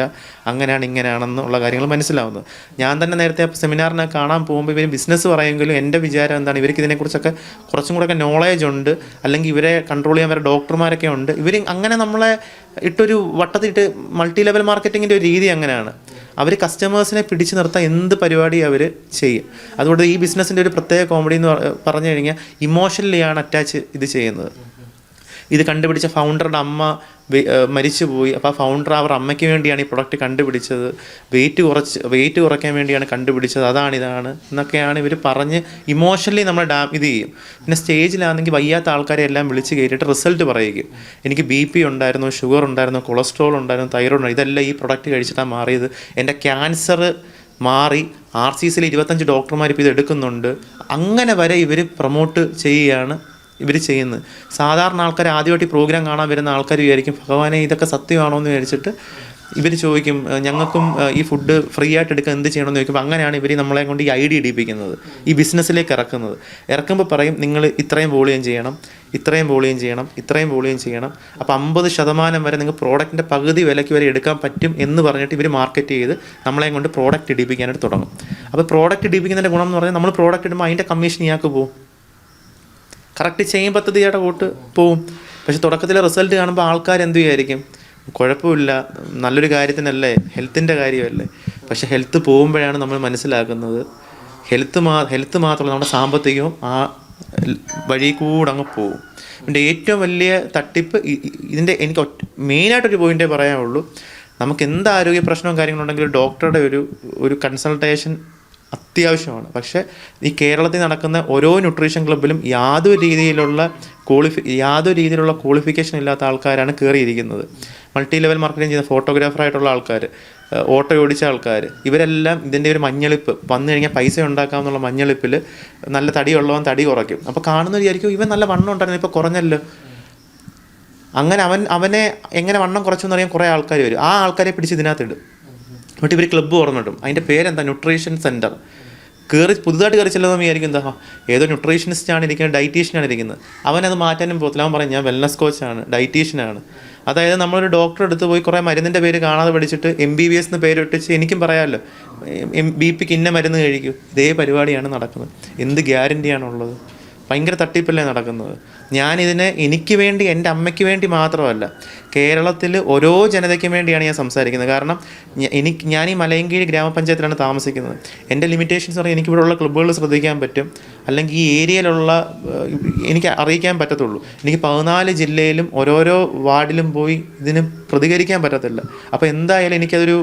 അങ്ങനെയാണ് ഇങ്ങനെയാണെന്നുള്ള കാര്യങ്ങൾ മനസ്സിലാവുന്നത്. ഞാൻ തന്നെ നേരത്തെ സെമിനാറിനെ കാണാൻ പോകുമ്പോൾ ഇവർ ബിസിനസ് പറയുമെങ്കിലും എൻ്റെ വിചാരം എന്താണ്, ഇവർക്ക് ഇതിനെക്കുറിച്ചൊക്കെ കുറച്ചും കൂടെയൊക്കെ നോളേജ് ഉണ്ട്, അല്ലെങ്കിൽ ഇവരെ കൺട്രോൾ ചെയ്യാൻ വരെ ഡോക്ടർമാരൊക്കെ ഉണ്ട്. ഇവർ അങ്ങനെ നമ്മളെ ഇട്ടൊരു വട്ടത്തിട്ട് മൾട്ടി ലെവൽ മാർക്കറ്റിങ്ങിൻ്റെ ഒരു രീതി അങ്ങനെയാണ്. അവർ കസ്റ്റമേഴ്സിനെ പിടിച്ചു നിർത്താൻ എന്ത് പരിപാടി അവർ ചെയ്യും. അതുകൊണ്ട് ഈ ബിസിനസ്സിൻ്റെ ഒരു പ്രത്യേക കോമഡി എന്ന് പറഞ്ഞു കഴിഞ്ഞാൽ ഇമോഷണലിയാണ് അറ്റാച്ച് ഇത് ചെയ്യുന്നത്. ഇത് കണ്ടുപിടിച്ച ഫൗണ്ടറുടെ അമ്മ മരിച്ചു പോയി. അപ്പോൾ ആ ഫൗണ്ടർ അവർ അമ്മയ്ക്ക് വേണ്ടിയാണ് ഈ പ്രൊഡക്റ്റ് കണ്ടുപിടിച്ചത്, വെയിറ്റ് കുറയ്ക്കാൻ വേണ്ടിയാണ് കണ്ടുപിടിച്ചത്, ഇതാണ് എന്നൊക്കെയാണ് ഇവർ പറഞ്ഞ് ഇമോഷണലി നമ്മളെ ഇത് ചെയ്യും. പിന്നെ സ്റ്റേജിലാണെങ്കിൽ വയ്യാത്ത ആൾക്കാരെ എല്ലാം വിളിച്ച് കയറ്റിയിട്ട് റിസൾട്ട് പറയുകയും, എനിക്ക് BP ഉണ്ടായിരുന്നു, ഷുഗർ ഉണ്ടായിരുന്നു, കൊളസ്ട്രോൾ ഉണ്ടായിരുന്നു, തൈറോയ്ഡ് ഉണ്ടായിരുന്നു, ഇതെല്ലാം ഈ പ്രൊഡക്റ്റ് കഴിച്ചിട്ടാണ് മാറിയത്, എൻ്റെ ക്യാൻസർ മാറി, RCCയിൽ 25 ഡോക്ടർമാർ ഇപ്പോൾ ഇത് എടുക്കുന്നുണ്ട്. അങ്ങനെ വരെ ഇവർ പ്രൊമോട്ട് ചെയ്യുകയാണ് ഇവർ ചെയ്യുന്നത്. സാധാരണ ആൾക്കാർ ആദ്യമായിട്ട് ഈ പ്രോഗ്രാം കാണാൻ വരുന്ന ആൾക്കാർ വിചാരിക്കും, ഭഗവാനെ ഇതൊക്കെ സത്യമാണോ എന്ന് വിചാരിച്ചിട്ട് ഇവർ ചോദിക്കും, ഞങ്ങൾക്കും ഈ ഫുഡ് ഫ്രീ ആയിട്ട് എടുക്കാൻ എന്ത് ചെയ്യണമെന്ന് ചോദിക്കുമ്പോൾ അങ്ങനെയാണ് ഇവർ നമ്മളെ കൊണ്ട് ഈ ഐഡിയ ഇടിപ്പിക്കുന്നത്, ഈ ബിസിനസ്സിലേക്ക് ഇറക്കുമ്പോൾ പറയും, നിങ്ങൾ ഇത്രയും വോളിയം ചെയ്യണം, ഇത്രയും വോളിയം ചെയ്യണം, ഇത്രയും വോളിയം ചെയ്യണം. അപ്പോൾ 50% വരെ നിങ്ങൾക്ക് പ്രോഡക്റ്റിൻ്റെ പകുതി വിലയ്ക്ക് വരെ എടുക്കാൻ പറ്റും എന്ന് പറഞ്ഞിട്ട് ഇവർ മാർക്കറ്റ് ചെയ്ത് നമ്മളെ കൊണ്ട് പ്രോഡക്റ്റ് ഇടിപ്പിക്കാനായിട്ട് തുടങ്ങും. അപ്പോൾ പ്രോഡക്റ്റ് ഇടിപ്പിക്കുന്നതിൻ്റെ ഗുണം എന്ന് പറഞ്ഞാൽ നമ്മൾ പ്രോഡക്റ്റ് ഇടുമ്പോൾ അതിൻ്റെ കമ്മീഷൻ ഇയാൾക്ക് പോകും, കറക്റ്റ് ചെയ്യും പദ്ധതിയുടെ കൂട്ട് പോവും. പക്ഷെ തുടക്കത്തിലെ റിസൾട്ട് കാണുമ്പോൾ ആൾക്കാർ എന്ത് വിചാരിക്കും, കുഴപ്പമില്ല, നല്ലൊരു കാര്യത്തിനല്ലേ, ഹെൽത്തിൻ്റെ കാര്യമല്ലേ. പക്ഷെ ഹെൽത്ത് പോകുമ്പോഴാണ് നമ്മൾ മനസ്സിലാക്കുന്നത് ഹെൽത്ത് മാത്രമല്ല നമ്മുടെ സാമ്പത്തികവും ആ വഴി കൂടെ അങ്ങ് പോകും. ഇതിൻ്റെ ഏറ്റവും വലിയ തട്ടിപ്പ് ഇതിൻ്റെ എനിക്ക് മെയിനായിട്ടൊരു പോയിൻ്റേ പറയാനുള്ളൂ, നമുക്ക് എന്ത് ആരോഗ്യ പ്രശ്നവും കാര്യങ്ങളുണ്ടെങ്കിലും ഡോക്ടറുടെ ഒരു കൺസൾട്ടേഷൻ അത്യാവശ്യമാണ്. പക്ഷേ ഈ കേരളത്തിൽ നടക്കുന്ന ഓരോ ന്യൂട്രീഷൻ ക്ലബ്ബിലും യാതൊരു രീതിയിലുള്ള ക്വാളിഫിക്കേഷൻ ഇല്ലാത്ത ആൾക്കാരാണ് കയറിയിരിക്കുന്നത്. മൾട്ടി ലെവൽ മാർക്കറ്റിംഗ് ചെയ്യുന്ന ഫോട്ടോഗ്രാഫറായിട്ടുള്ള ആൾക്കാർ, ഓട്ടോ ഓടിച്ച ആൾക്കാർ, ഇവരെല്ലാം ഇതിൻ്റെ ഒരു മഞ്ഞളിപ്പ് വന്നു കഴിഞ്ഞാൽ പൈസ ഉണ്ടാക്കാമെന്നുള്ള മഞ്ഞളിപ്പിൽ നല്ല തടിയുള്ളവൻ തടി കുറയ്ക്കും. അപ്പോൾ കാണുന്ന വിചാരിക്കും ഇവൻ നല്ല വണ്ണം ഉണ്ടായിരുന്നു, ഇപ്പോൾ കുറഞ്ഞല്ലോ. അങ്ങനെ അവനെ എങ്ങനെ വണ്ണം കുറച്ചെന്ന് അറിയാൻ കുറേ ആൾക്കാർ വരും. ആ ആൾക്കാരെ പിടിച്ച് ഇതിനകത്തിടും. എന്നിട്ട് ഇവർ ക്ലബ്ബ് തുറന്നിടും. അതിൻ്റെ പേരെന്താ? Nutrition centre. പുതുതായിട്ട് കയറി ചെല്ലുമ്പോൾ വിചാരിക്കും എന്താ ഏതോ ന്യൂട്രീഷനിസ്റ്റാണ് ഇരിക്കുന്നത്, ഡയറ്റീഷ്യനാണ് ഇരിക്കുന്നത്. അവനത് മാറ്റാനും പോകത്തില്ല. അവൻ പറയും ഞാൻ വെൽനസ് കോച്ചാണ്, ഡയറ്റീഷ്യനാണ്. അതായത് നമ്മളൊരു ഡോക്ടറെ അടുത്ത് പോയി കുറേ മരുന്നിൻ്റെ പേര് കാണാതെ പഠിച്ചിട്ട് MBBS എന്ന് പേരിട്ടിച്ച് എനിക്കും പറയാമല്ലോ BP ഇന്ന മരുന്ന് കഴിക്കും. ഇതേ പരിപാടിയാണ് നടക്കുന്നത്. എന്ത് ഗ്യാരണ്ടിയാണുള്ളത്? ഭയങ്കര തട്ടിപ്പല്ലേ നടക്കുന്നത്. ഞാനിതിനെ എനിക്ക് വേണ്ടി, എൻ്റെ അമ്മയ്ക്ക് വേണ്ടി മാത്രമല്ല, കേരളത്തിൽ ഓരോ ജനതയ്ക്കും വേണ്ടിയാണ് ഞാൻ സംസാരിക്കുന്നത്. കാരണം ഞാൻ ഈ മലയൻകീഴ് ഗ്രാമപഞ്ചായത്തിലാണ് താമസിക്കുന്നത്. എൻ്റെ ലിമിറ്റേഷൻസ് പറഞ്ഞാൽ എനിക്കിവിടെയുള്ള ക്ലബ്ബുകൾ ശ്രദ്ധിക്കാൻ പറ്റും, അല്ലെങ്കിൽ ഈ ഏരിയയിലുള്ള എനിക്ക് അറിയിക്കാൻ പറ്റത്തുള്ളൂ. എനിക്ക് 14 ജില്ലയിലും ഓരോരോ വാർഡിലും പോയി ഇതിന് പ്രതികരിക്കാൻ പറ്റത്തില്ല. അപ്പോൾ എന്തായാലും എനിക്കതൊരു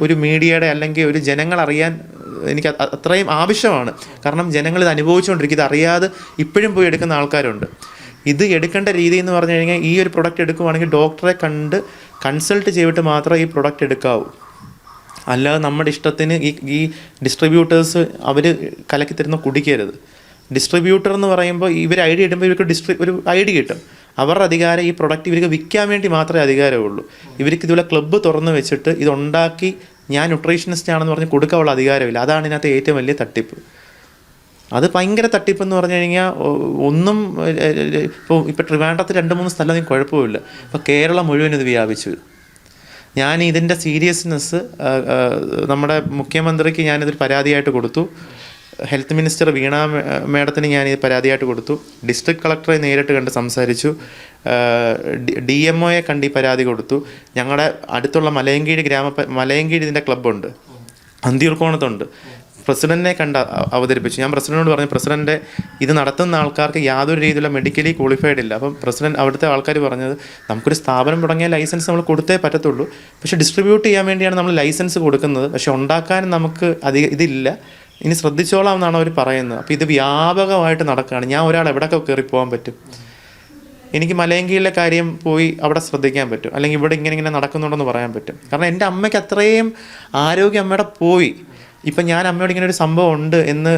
ഒരു മീഡിയയുടെ അല്ലെങ്കിൽ ഒരു ജനങ്ങൾ അറിയാൻ എനിക്ക് അത്രയും ആവശ്യമാണ്. കാരണം ജനങ്ങൾ ഇത് അനുഭവിച്ചുകൊണ്ടിരിക്കും. ഇത് അറിയാതെ ഇപ്പോഴും പോയി എടുക്കുന്ന ആൾക്കാരുണ്ട്. ഇത് എടുക്കേണ്ട രീതി എന്ന് പറഞ്ഞു കഴിഞ്ഞാൽ ഈ ഒരു പ്രൊഡക്റ്റ് എടുക്കുവാണെങ്കിൽ ഡോക്ടറെ കണ്ട് കൺസൾട്ട് ചെയ്തിട്ട് മാത്രമേ ഈ പ്രൊഡക്റ്റ് എടുക്കാവൂ. അല്ലാതെ നമ്മുടെ ഇഷ്ടത്തിന് ഈ ഡിസ്ട്രിബ്യൂട്ടേഴ്സ് അവർ കലക്കി തരുന്ന കുടിക്കരുത്. ഡിസ്ട്രിബ്യൂട്ടർ എന്ന് പറയുമ്പോൾ ഇവർ ഐഡി ഇടുമ്പോൾ ഇവർക്ക് ഒരു ഐഡി കിട്ടും. അവരുടെ അധികാരം ഈ പ്രൊഡക്റ്റ് ഇവർക്ക് വിൽക്കാൻ വേണ്ടി മാത്രമേ അധികാരമുള്ളൂ. ഇവർക്ക് ഇതുപോലെ ക്ലബ്ബ് തുറന്ന് വെച്ചിട്ട് ഇതുണ്ടാക്കി ഞാൻ ന്യൂട്രീഷനിസ്റ്റ് ആണെന്ന് പറഞ്ഞ് കൊടുക്കാനുള്ള അധികാരമില്ല. അതാണ് ഇതിനകത്ത് ഏറ്റവും വലിയ തട്ടിപ്പ്. അത് ഭയങ്കര തട്ടിപ്പെന്ന് പറഞ്ഞു കഴിഞ്ഞാൽ ഒന്നും ഇപ്പോൾ ട്രിവാൻഡ്രത്ത് 2-3 സ്ഥലം കുഴപ്പമില്ല. ഇപ്പോൾ കേരളം മുഴുവൻ ഇത് വ്യാപിച്ചു. ഞാൻ ഇതിൻ്റെ സീരിയസ്നെസ് നമ്മുടെ മുഖ്യമന്ത്രിക്ക് ഞാനിതൊരു പരാതിയായിട്ട് കൊടുത്തു. ഹെൽത്ത് മിനിസ്റ്റർ വീണ മേഡത്തിന് ഞാൻ ഇത് പരാതിയായിട്ട് കൊടുത്തു. ഡിസ്ട്രിക്ട് കളക്ടറെ നേരിട്ട് കണ്ട് സംസാരിച്ചു. DMOയെ കണ്ട് ഈ പരാതി കൊടുത്തു. ഞങ്ങളുടെ അടുത്തുള്ള മലയൻകീഴ് ഇതിൻ്റെ ക്ലബ്ബുണ്ട്, അന്തിയൂർക്കോണത്തുണ്ട്. പ്രസിഡൻറ്റിനെ കണ്ട് അവതരിപ്പിച്ചു. ഞാൻ പ്രസിഡൻറ്റിനോട് പറഞ്ഞു, പ്രസിഡൻറ്റ് ഇത് നടത്തുന്ന ആൾക്കാർക്ക് യാതൊരു രീതിയിലുള്ള മെഡിക്കലി ക്വാളിഫൈഡ് ഇല്ല. അപ്പം പ്രസിഡൻറ്റ് അവിടുത്തെ ആൾക്കാർ പറഞ്ഞത് നമുക്കൊരു സ്ഥാപനം തുടങ്ങിയ ലൈസൻസ് നമ്മൾ കൊടുത്തേ പറ്റത്തുള്ളൂ. പക്ഷേ ഡിസ്ട്രിബ്യൂട്ട് ചെയ്യാൻ വേണ്ടിയാണ് നമ്മൾ ലൈസൻസ് കൊടുക്കുന്നത്. പക്ഷേ ഉണ്ടാക്കാനും നമുക്ക് ഇതില്ല, ഇനി ശ്രദ്ധിച്ചോളാം എന്നാണ് അവർ പറയുന്നത്. അപ്പോൾ ഇത് വ്യാപകമായിട്ട് നടക്കുകയാണ്. ഞാൻ ഒരാൾ എവിടെയൊക്കെ കയറി പോകാൻ പറ്റും? എനിക്ക് മലയൻകീഴിലെ കാര്യം പോയി അവിടെ ശ്രദ്ധിക്കാൻ പറ്റും, അല്ലെങ്കിൽ ഇവിടെ ഇങ്ങനെ നടക്കുന്നുണ്ടെന്ന് പറയാൻ പറ്റും. കാരണം എൻ്റെ അമ്മയ്ക്ക് അത്രയും ആരോഗ്യം അമ്മയുടെ പോയി. ഇപ്പം ഞാൻ അമ്മയോട് ഇങ്ങനെ ഒരു സംഭവം ഉണ്ട് എന്ന്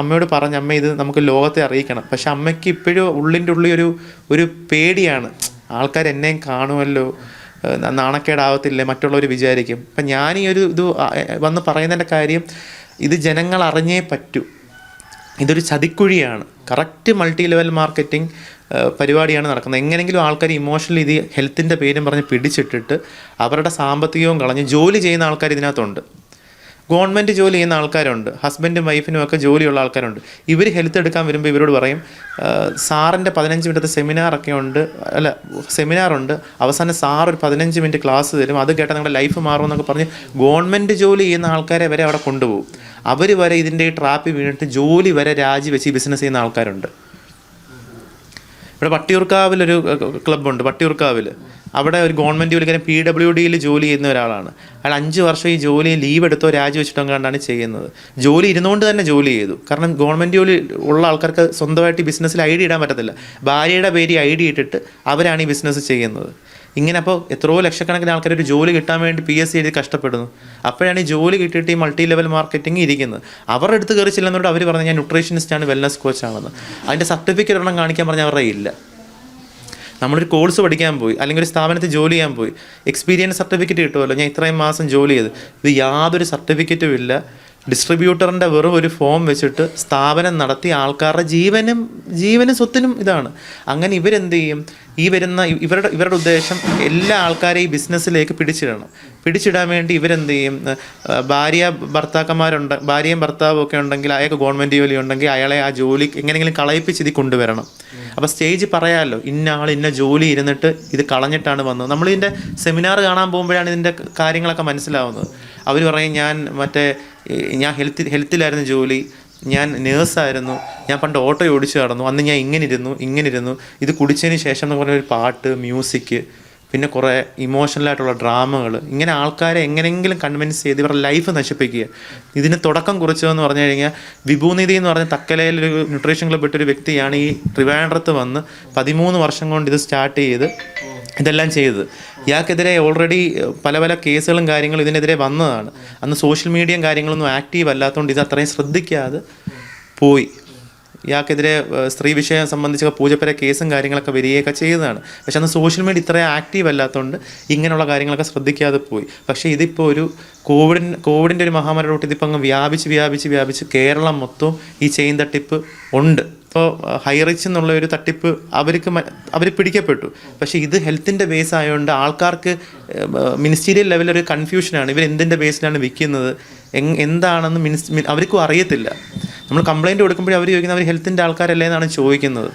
അമ്മയോട് പറഞ്ഞ് അമ്മ ഇത് നമുക്ക് ലോകത്തെ അറിയിക്കണം. പക്ഷെ അമ്മയ്ക്ക് ഇപ്പോഴും ഉള്ളിൻ്റെ ഉള്ളിൽ ഒരു പേടിയാണ്. ആൾക്കാർ എന്നെയും കാണുമല്ലോ, നാണക്കേടാവത്തില്ലേ, മറ്റുള്ളവർ വിചാരിക്കും. അപ്പം ഞാൻ ഈ ഇത് വന്ന് പറയുന്നതിൻ്റെ കാര്യം ഇത് ജനങ്ങൾ അറിഞ്ഞേ പറ്റൂ. ഇതൊരു ചതിക്കുഴിയാണ്. കറക്റ്റ് മൾട്ടി ലെവൽ മാർക്കറ്റിംഗ് പരിപാടിയാണ് നടക്കുന്നത്. എങ്ങനെയെങ്കിലും ആൾക്കാർ ഇമോഷണലി ഇത് ഹെൽത്തിൻ്റെ പേരും പറഞ്ഞ് പിടിച്ചിട്ടിട്ട് അവരുടെ സാമ്പത്തികവും കളഞ്ഞ് ജോലി ചെയ്യുന്ന ആൾക്കാർ ഇതിനകത്തുണ്ട്. ഗവൺമെൻറ് ജോലി ചെയ്യുന്ന ആൾക്കാരുണ്ട്, ഹസ്ബൻഡും വൈഫിനും ഒക്കെ ജോലിയുള്ള ആൾക്കാരുണ്ട്. ഇവർ ഹെൽത്ത് എടുക്കാൻ വരുമ്പോൾ ഇവരോട് പറയും സാറിൻ്റെ 15 മിനിറ്റത്തെ സെമിനാറൊക്കെ ഉണ്ട്, സെമിനാറുണ്ട്, അവസാനം സാർ ഒരു 15 മിനിറ്റ് ക്ലാസ് തരും, അത് കേട്ടാൽ നിങ്ങളുടെ ലൈഫ് മാറുമെന്നൊക്കെ പറഞ്ഞ് ഗവൺമെൻറ് ജോലി ചെയ്യുന്ന ആൾക്കാരെ വരെ അവിടെ കൊണ്ടുപോകും. അവർ വരെ ഇതിൻ്റെ ഈ ട്രാപ്പിൽ വീണിട്ട് ജോലി വരെ രാജിവെച്ച് ഈ ബിസിനസ് ചെയ്യുന്ന ആൾക്കാരുണ്ട്. ഇവിടെ വട്ടിയൂർക്കാവിലൊരു ക്ലബ്ബുണ്ട്. വട്ടിയൂർക്കാവിൽ അവിടെ ഒരു ഗവൺമെൻറ് ജോലിക്കാരൻ PWDയിൽ ജോലി ചെയ്യുന്ന ഒരാളാണ്. അയാൾ 5 വർഷം ഈ ജോലി ലീവ് എടുത്തോ രാജിവെച്ചിട്ടോ കണ്ടാണ് ചെയ്യുന്നത്. ജോലി ഇരുന്നുകൊണ്ട് തന്നെ ജോലി ചെയ്തു. കാരണം ഗവൺമെൻറ് ജോലി ഉള്ള ആൾക്കാർക്ക് സ്വന്തമായിട്ട് ഈ ബിസിനസ്സിൽ ID ഇടാൻ പറ്റത്തില്ല. ഭാര്യയുടെ പേര് ID ഇട്ടിട്ട് അവരാണ് ഈ ബിസിനസ് ചെയ്യുന്നത്. ഇങ്ങനെ അപ്പോൾ എത്രയോ ലക്ഷക്കണക്കിന് ആൾക്കാർ ഒരു ജോലി കിട്ടാൻ വേണ്ടി PSC എഴുതി കഷ്ടപ്പെടുന്നു. അപ്പോഴാണ് ഈ ജോലി കിട്ടിയിട്ട് ഈ മൾട്ടി ലെവൽ മാർക്കറ്റിംഗ് ഇരിക്കുന്നത്. അവരുടെ അടുത്ത് കയറി ചെല്ലുന്നവരോട് അവർ പറഞ്ഞു ഞാൻ ന്യൂട്രീഷനിസ്റ്റാണ്, വെൽനസ് കോച്ചാണെന്ന്. അതിൻ്റെ സർട്ടിഫിക്കറ്റ് ഒരെണ്ണം കാണിക്കാൻ പറഞ്ഞാൽ അവരുടെ ഇല്ല. നമ്മളൊരു കോഴ്സ് പഠിക്കാൻ പോയി, അല്ലെങ്കിൽ ഒരു സ്ഥാപനത്തിൽ ജോലി ചെയ്യാൻ പോയി, എക്സ്പീരിയൻസ് സർട്ടിഫിക്കറ്റ് കിട്ടുമല്ലോ, ഞാൻ ഇത്രയും മാസം ജോലി ചെയ്ത്. ഇത് യാതൊരു സർട്ടിഫിക്കറ്റും ഇല്ല. ഡിസ്ട്രിബ്യൂട്ടറിൻ്റെ വെറും ഒരു ഫോം വെച്ചിട്ട് സ്ഥാപനം നടത്തി ആൾക്കാരുടെ ജീവനും സ്വത്തിനും ഇതാണ്. അങ്ങനെ ഇവരെന്ത് ചെയ്യും? ഈ വരുന്ന ഇവരുടെ ഉദ്ദേശം എല്ലാ ആൾക്കാരെയും ഈ ബിസിനസ്സിലേക്ക് പിടിച്ചിടാൻ വേണ്ടി ഇവരെന്ത് ചെയ്യും? ഭാര്യയും ഭർത്താവും ഒക്കെ ഉണ്ടെങ്കിൽ, അയാൾക്ക് ഗവൺമെൻറ് ജോലി ഉണ്ടെങ്കിൽ അയാളെ ആ ജോലി എങ്ങനെയെങ്കിലും കളയിപ്പിച്ച് ഇത് കൊണ്ടുവരണം. അപ്പോൾ സ്റ്റേജ് പറയാമല്ലോ, ഇന്ന ആൾ ഇന്ന ജോലി ഇരുന്നിട്ട് ഇത് കളഞ്ഞിട്ടാണ് വന്നത്. നമ്മളിതിൻ്റെ സെമിനാർ കാണാൻ പോകുമ്പോഴാണ് ഇതിൻ്റെ കാര്യങ്ങളൊക്കെ മനസ്സിലാവുന്നത്. അവർ പറയും ഞാൻ ഹെൽത്തിലായിരുന്നു ജോലി, ഞാൻ നേഴ്സായിരുന്നു, ഞാൻ പണ്ട് ഓട്ടോ ഓടിച്ച് നടന്നു, അന്ന് ഞാൻ ഇങ്ങനെ ഇരുന്നു, ഇത് കുടിച്ചതിന് ശേഷം എന്ന് പറഞ്ഞൊരു പാട്ട്, മ്യൂസിക്, പിന്നെ കുറേ ഇമോഷണലായിട്ടുള്ള ഡ്രാമകൾ, ഇങ്ങനെ ആൾക്കാരെ എങ്ങനെയെങ്കിലും കൺവിൻസ് ചെയ്ത് ഇവരുടെ ലൈഫ് നശിപ്പിക്കുക. ഇതിന് തുടക്കം കുറിച്ചതെന്ന് പറഞ്ഞു കഴിഞ്ഞാൽ വിഭൂനിധി എന്ന് പറഞ്ഞ തക്കലയിലൊരു ന്യൂട്രീഷൻ ക്ലബ്ബ് ഇട്ടൊരു വ്യക്തിയാണ് ഈ ട്രിവാൻഡ്രത്ത് വന്ന് 13 വർഷം കൊണ്ട് ഇത് സ്റ്റാർട്ട് ചെയ്ത് ഇതെല്ലാം ചെയ്തത്. ഇയാൾക്കെതിരെ ഓൾറെഡി പല പല കേസുകളും കാര്യങ്ങളും ഇതിനെതിരെ വന്നതാണ്. അന്ന് സോഷ്യൽ മീഡിയയും കാര്യങ്ങളൊന്നും ആക്റ്റീവ് അല്ലാത്തതുകൊണ്ട് ഇത് അത്രയും ശ്രദ്ധിക്കാതെ പോയി. ഇയാൾക്കെതിരെ സ്ത്രീ വിഷയം സംബന്ധിച്ച പൂജപ്പര കേസും കാര്യങ്ങളൊക്കെ വരികയൊക്കെ ചെയ്തതാണ്. പക്ഷെ അന്ന് സോഷ്യൽ മീഡിയ ഇത്രയും ആക്റ്റീവ് അല്ലാത്തതുകൊണ്ട് ഇങ്ങനെയുള്ള കാര്യങ്ങളൊക്കെ ശ്രദ്ധിക്കാതെ പോയി. പക്ഷേ ഇതിപ്പോൾ ഒരു കോവിഡിൻ്റെ ഒരു മഹാമാരിയോട്ട് ഇതിപ്പോൾ അങ്ങ് വ്യാപിച്ച് കേരളം മൊത്തം ഈ ചെയിൻ തട്ടിപ്പ് ഉണ്ട്. ഇപ്പോൾ ഹൈറിച്ച് എന്നുള്ള ഒരു തട്ടിപ്പ് അവർ പിടിക്കപ്പെട്ടു. പക്ഷേ ഇത് ഹെൽത്തിൻ്റെ ബേസ് ആയതുകൊണ്ട് ആൾക്കാർക്ക് മിനിസ്റ്റീരിയൽ ലെവലൊരു കൺഫ്യൂഷനാണ്. ഇവർ എന്തിൻ്റെ ബേസിലാണ് വിൽക്കുന്നത്, എന്താണെന്ന് അവർക്കും അറിയത്തില്ല. നമ്മൾ കംപ്ലയിൻറ്റ് കൊടുക്കുമ്പോഴേ അവർ ചോദിക്കുന്നത് അവർ ഹെൽത്തിൻ്റെ ആൾക്കാരല്ലേ എന്നാണ് ചോദിക്കുന്നത്.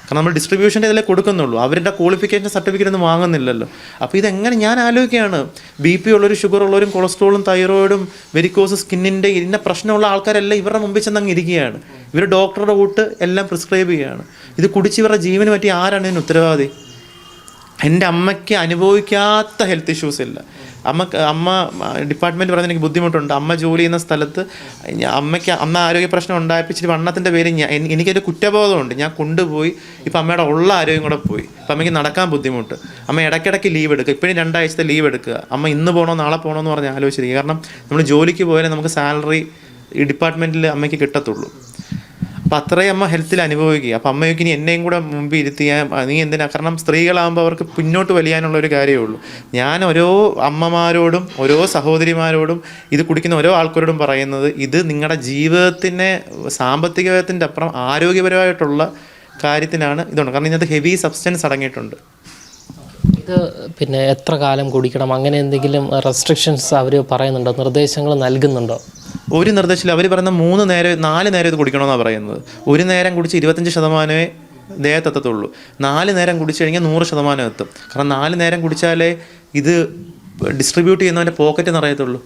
കാരണം നമ്മൾ ഡിസ്ട്രിബ്യൂഷൻ്റെ ഇതിലേ കൊടുക്കുന്നുള്ളൂ, അവരുടെ ക്വാളിഫിക്കേഷൻ സർട്ടിഫിക്കറ്റ് ഒന്നും വാങ്ങുന്നില്ലല്ലോ. അപ്പോൾ ഇതെങ്ങനെ, ഞാൻ ആലോചിക്കുകയാണ്, BP ഉള്ളൊരു, ഷുഗർ ഉള്ളവരും, കൊളസ്ട്രോളും, തൈറോയിഡും, വെരിക്കോസ്, സ്കിന്നിൻ്റെ ഇന്ന പ്രശ്നമുള്ള ആൾക്കാരെല്ലാം ഇവരുടെ മുമ്പിൽ ചെന്നങ്ങ് ഇരിക്കുകയാണ്. ഇവർ ഡോക്ടറുടെ കൂട്ട് എല്ലാം പ്രിസ്ക്രൈബ് ചെയ്യുകയാണ്. ഇത് കുടിച്ച് ഇവരുടെ ജീവന് പറ്റി ആരാണ് ഇതിന് ഉത്തരവാദി? എൻ്റെ അമ്മയ്ക്ക് അനുഭവിക്കാത്ത ഹെൽത്ത് ഇഷ്യൂസ് ഇല്ല. അമ്മ ഡിപ്പാർട്ട്മെൻറ്റ് പറഞ്ഞാൽ എനിക്ക് ബുദ്ധിമുട്ടുണ്ട്. അമ്മ ജോലി ചെയ്യുന്ന സ്ഥലത്ത് അമ്മ ആരോഗ്യ പ്രശ്നം ഉണ്ടായിപ്പിച്ചിട്ട് വണ്ണത്തിൻ്റെ പേര് എനിക്കൊരു കുറ്റബോധമുണ്ട്. ഞാൻ കൊണ്ടുപോയി ഇപ്പം അമ്മയുടെ ഉള്ള ആരോഗ്യം കൂടെ പോയി. ഇപ്പം അമ്മയ്ക്ക് നടക്കാൻ ബുദ്ധിമുട്ട്. അമ്മ ഇടയ്ക്കിടയ്ക്ക് ലീവ് എടുക്കുക. ഇപ്പോഴും 2 ആഴ്ചത്തെ ലീവ് എടുക്കുക. അമ്മ ഇന്ന് പോകണോ നാളെ പോകണോ എന്ന് പറഞ്ഞ് ആലോചിച്ചിരിക്കുക. കാരണം നമ്മൾ ജോലിക്ക് പോയാലേ നമുക്ക് സാലറി ഈ ഡിപ്പാർട്ട്മെൻറ്റിൽ അമ്മയ്ക്ക് കിട്ടത്തുള്ളൂ. അപ്പോൾ അത്രയും അമ്മ ഹെൽത്തിൽ അനുഭവിക്കുക. അപ്പോൾ അമ്മയ്ക്ക് ഇനി എന്നെയും കൂടെ മുമ്പിൽ ഇരുത്തിയാൽ നീ എന്തിനാ, കാരണം സ്ത്രീകളാകുമ്പോൾ അവർക്ക് പിന്നോട്ട് വലിയാനുള്ളൊരു കാര്യമേ ഉള്ളൂ. ഞാൻ ഓരോ അമ്മമാരോടും ഓരോ സഹോദരിമാരോടും ഇത് കുടിക്കുന്ന ഓരോ ആൾക്കാരോടും പറയുന്നത്, ഇത് നിങ്ങളുടെ ജീവിതത്തിനെ സാമ്പത്തികത്തിൻ്റെ അപ്പുറം ആരോഗ്യപരമായിട്ടുള്ള കാര്യത്തിനാണ് ഇതുണ്ട്. കാരണം ഇതിനകത്ത് ഹെവി സബ്സ്റ്റൻസ് അടങ്ങിയിട്ടുണ്ട്. ഇത് പിന്നെ എത്ര കാലം കുടിക്കണം, അങ്ങനെ എന്തെങ്കിലും റെസ്ട്രിക്ഷൻസ് അവർ പറയുന്നുണ്ടോ, നിർദ്ദേശങ്ങൾ നൽകുന്നുണ്ടോ? ഒരു നിർദ്ദേശമില്ല. അവർ പറയുന്ന 4 നേരം ഇത് കുടിക്കണമെന്നാണ് പറയുന്നത്. ഒരു നേരം കുടിച്ച് 25% ദേഹത്തെത്തത്തുള്ളൂ. 4 നേരം കുടിച്ചു കഴിഞ്ഞാൽ 100% എത്തും. കാരണം 4 നേരം കുടിച്ചാലേ ഇത് ഡിസ്ട്രിബ്യൂട്ട് ചെയ്യുന്നവൻ്റെ പോക്കറ്റ് നിറയത്തുള്ളൂ.